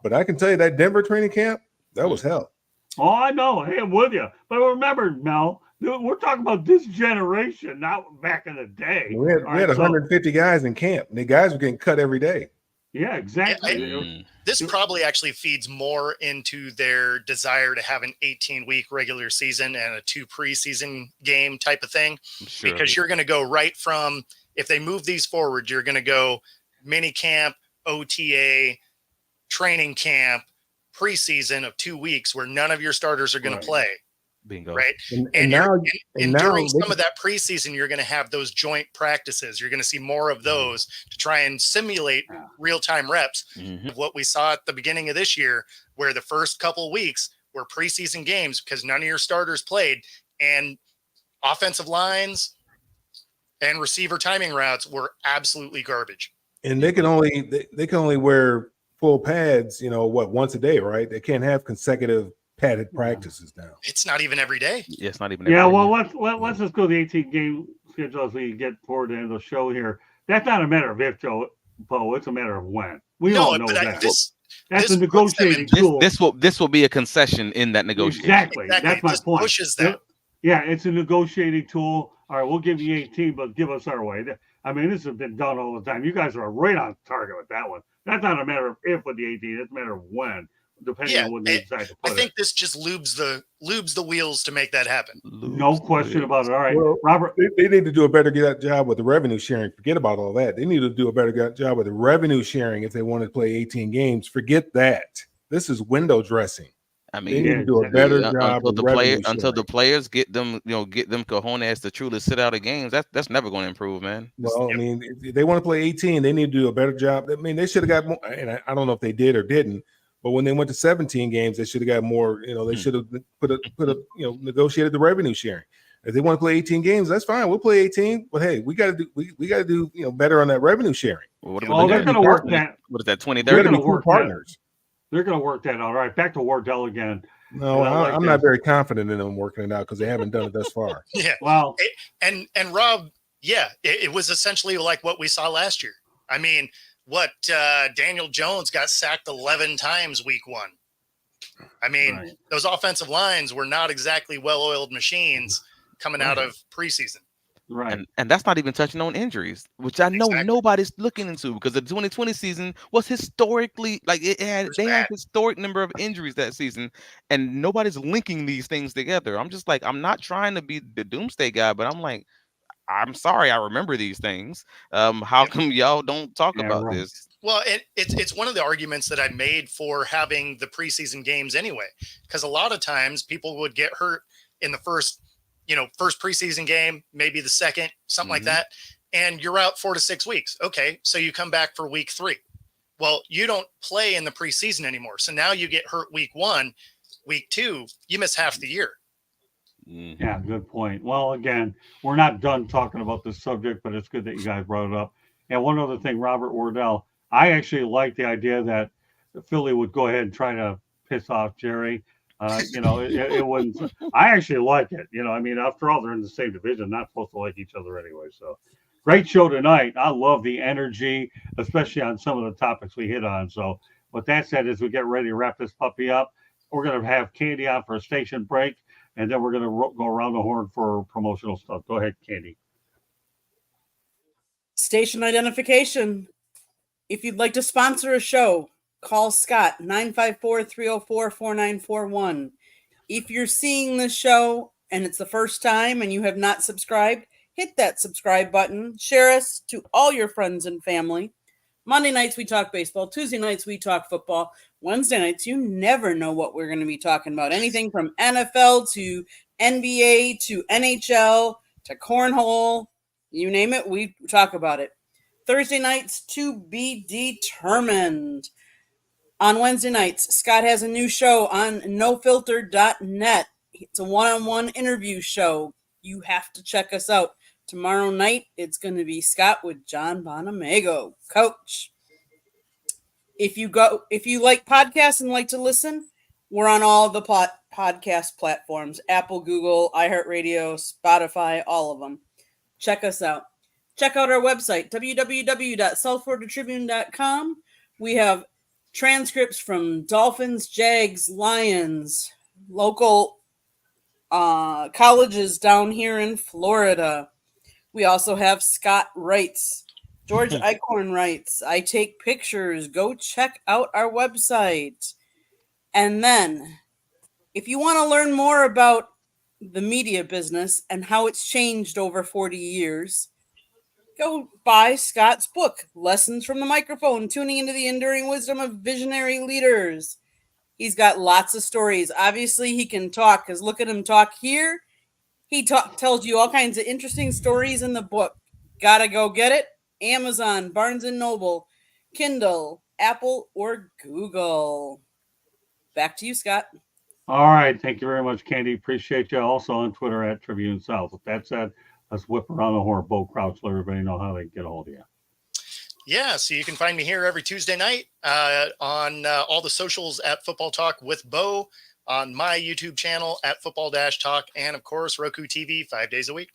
But I can tell you that Denver training camp, that was hell. Oh, I know. Hey, I'm with you. But remember, Mel, we're talking about this generation, not back in the day. We had 150 guys in camp. And the guys were getting cut every day. Yeah, exactly. This probably actually feeds more into their desire to have an 18-week regular season and a 2 preseason game type of thing. Sure. Because you're going to go right from, if they move these forward, you're going to go mini camp, OTA, training camp, preseason of 2 weeks where none of your starters are going to play. Bingo. Right. And during some of that preseason, you're going to have those joint practices. You're going to see more of those to try and simulate real-time reps. What we saw at the beginning of this year, where the first couple of weeks were preseason games because none of your starters played, and offensive lines and receiver timing routes were absolutely garbage. And they can only wear full pads, once a day, right? They can't have consecutive padded practices now. It's not even every day. Yeah, it's not even. Every Yeah, day. well, let's just go to the 18 game schedule as we get toward the end of the show here. That's not a matter of if, Bo. It's a matter of when. We all know that. That's a negotiating tool. This will be a concession in that negotiation. Exactly. That's my point. Pushes that. Yeah, it's a negotiating tool. All right, we'll give you 18, but give us our way. I mean, this has been done all the time. You guys are right on target with that one. That's not a matter of if with the 18. It's a matter of when, depending on when they decide to put it. I think this just lubes the wheels to make that happen. No question about it. All right, well, Robert. They need to do a better job with the revenue sharing. Forget about all that. They need to do a better job with the revenue sharing if they want to play 18 games. Forget that. This is window dressing. I mean, they need to do a better job until the players get them cojones to truly sit out of games. That's never going to improve, man. Well, I mean, if they want to play 18, they need to do a better job. I mean, they should have got more, and I don't know if they did or didn't, but when they went to 17 games, they should have got more. They should have negotiated the revenue sharing. If they want to play 18 games, that's fine. We'll play 18, but hey, we got to do better on that revenue sharing. Well, they're going to work that. What is that? 20, they're 30? going to work partners. They're going to work that out. All right, back to Wardell again. No, I'm not very confident in them working it out because they haven't done it thus far. Yeah. Well, and Rob, yeah, it was essentially like what we saw last year. I mean, Daniel Jones got sacked 11 times week 1. I mean, those offensive lines were not exactly well-oiled machines coming out of preseason. Right. And that's not even touching on injuries, which I know nobody's looking into because the 2020 season was historically they had historic number of injuries that season, and nobody's linking these things together. I'm just like, I'm not trying to be the doomsday guy, but I'm like, I'm sorry, I remember these things. How come y'all don't talk about this? Well, it's one of the arguments that I made for having the preseason games anyway, because a lot of times people would get hurt in the first preseason game, maybe the second, something like that. And you're out 4 to 6 weeks. Okay. So you come back for week 3. Well, you don't play in the preseason anymore. So now you get hurt week 1, week 2, you miss half the year. Yeah, good point. Well, again, we're not done talking about this subject, but it's good that you guys brought it up. And one other thing, Robert Wardell, I actually like the idea that Philly would go ahead and try to piss off Jerry. It wouldn't. I actually like it. I mean, after all, they're in the same division, not supposed to like each other anyway. So, great show tonight. I love the energy, especially on some of the topics we hit on. So, with that said, as we get ready to wrap this puppy up, we're going to have Candy on for a station break, and then we're going to go around the horn for promotional stuff. Go ahead, Candy. Station identification. If you'd like to sponsor a show, call Scott, 954-304-4941. If you're seeing this show and it's the first time and you have not subscribed, hit that subscribe button. Share us to all your friends and family. Monday nights, we talk baseball. Tuesday nights, we talk football. Wednesday nights, you never know what we're going to be talking about. Anything from NFL to NBA to NHL to cornhole, you name it, we talk about it. Thursday nights, to be determined. On Wednesday nights, Scott has a new show on nofilter.net. It's a one-on-one interview show. You have to check us out. Tomorrow night, it's going to be Scott with John Bonamago, coach. If you like podcasts and like to listen, we're on all the podcast platforms, Apple, Google, iHeartRadio, Spotify, all of them. Check us out. Check out our website, www.southfloridatribune.com. We have transcripts from Dolphins, Jags, Lions, local colleges down here in Florida. We also have Scott Writes, George Eichhorn writes, I take pictures. Go check out our website. And then, if you want to learn more about the media business and how it's changed over 40 years, go buy Scott's book, Lessons from the Microphone, Tuning into the Enduring Wisdom of Visionary Leaders. He's got lots of stories. Obviously, he can talk, because look at him talk here. He tells you all kinds of interesting stories in the book. Gotta go get it. Amazon, Barnes & Noble, Kindle, Apple, or Google. Back to you, Scott. All right. Thank you very much, Candy. Appreciate you. Also on Twitter at Tribune South. With that said, let's whip around the horn. Bo Crouch, let everybody know how they can get a hold of you. Yeah, so you can find me here every Tuesday night on all the socials at Football Talk with Bo, on my YouTube channel at Football-Talk, and of course, Roku TV 5 days a week.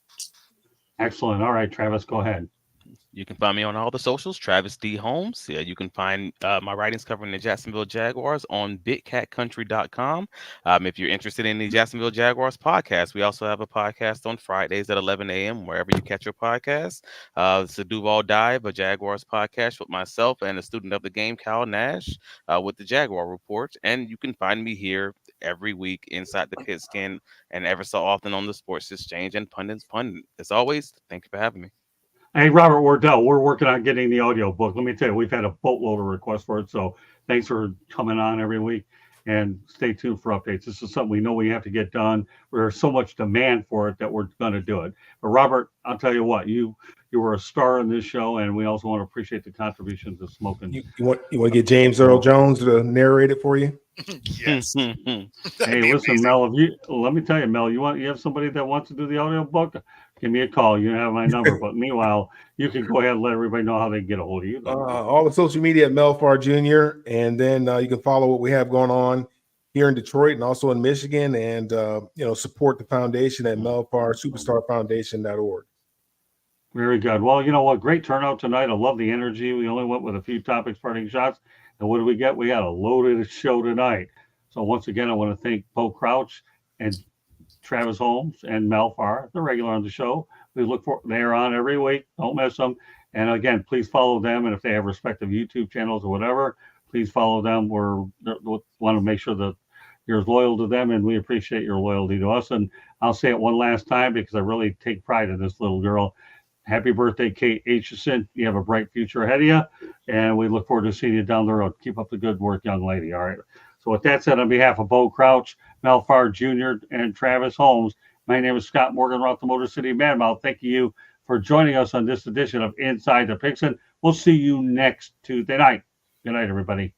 Excellent. All right, Travis, go ahead. You can find me on all the socials, Travis D. Holmes. Yeah, you can find my writings covering the Jacksonville Jaguars on BigCatCountry.com. If you're interested in the Jacksonville Jaguars podcast, we also have a podcast on Fridays at 11 a.m., wherever you catch your podcasts. It's a Duval Dive, a Jaguars podcast with myself and a student of the game, Kyle Nash, with the Jaguar Report. And you can find me here every week inside the Pigskin and ever so often on the Sports Exchange and Pundits Pundit. As always, thank you for having me. Hey, Robert Wardell, we're working on getting the audio book. Let me tell you, we've had a boatload of requests for it. So thanks for coming on every week, and stay tuned for updates. This is something we know we have to get done. There's so much demand for it that we're going to do it. But Robert, I'll tell you what, you were a star in this show, and we also want to appreciate the contributions of Smoking. You want to get James Earl Jones to narrate it for you? Yes. Hey, listen, Mel, let me tell you, Mel, you have somebody that wants to do the audio book? Give me a call. You have my number. But meanwhile, you can go ahead and let everybody know how they can get a hold of you. All the social media at Melfar Jr. And then you can follow what we have going on here in Detroit and also in Michigan, and support the foundation at melfarsuperstarfoundation.org. Very good. Well, you know what? Great turnout tonight. I love the energy. We only went with a few topics, parting shots. And what did we get? We got a loaded show tonight. So once again, I want to thank Bo Crouch and Travis Holmes and Mel Farr, the regular on the show. We look for they're on every week. Don't miss them. And again, please follow them. And if they have respective YouTube channels or whatever, please follow them. We want to make sure that you're loyal to them, and we appreciate your loyalty to us. And I'll say it one last time because I really take pride in this little girl. Happy birthday, Kate Aitchison. You have a bright future ahead of you, and we look forward to seeing you down the road. Keep up the good work, young lady. All right. So with that said, on behalf of Bo Crouch, Mel Farr Jr., and Travis Holmes, my name is Scott Morgan, Route the Motor City Madmouth. Thank you for joining us on this edition of Inside the Pigskin. We'll see you next Tuesday night. Good night, everybody.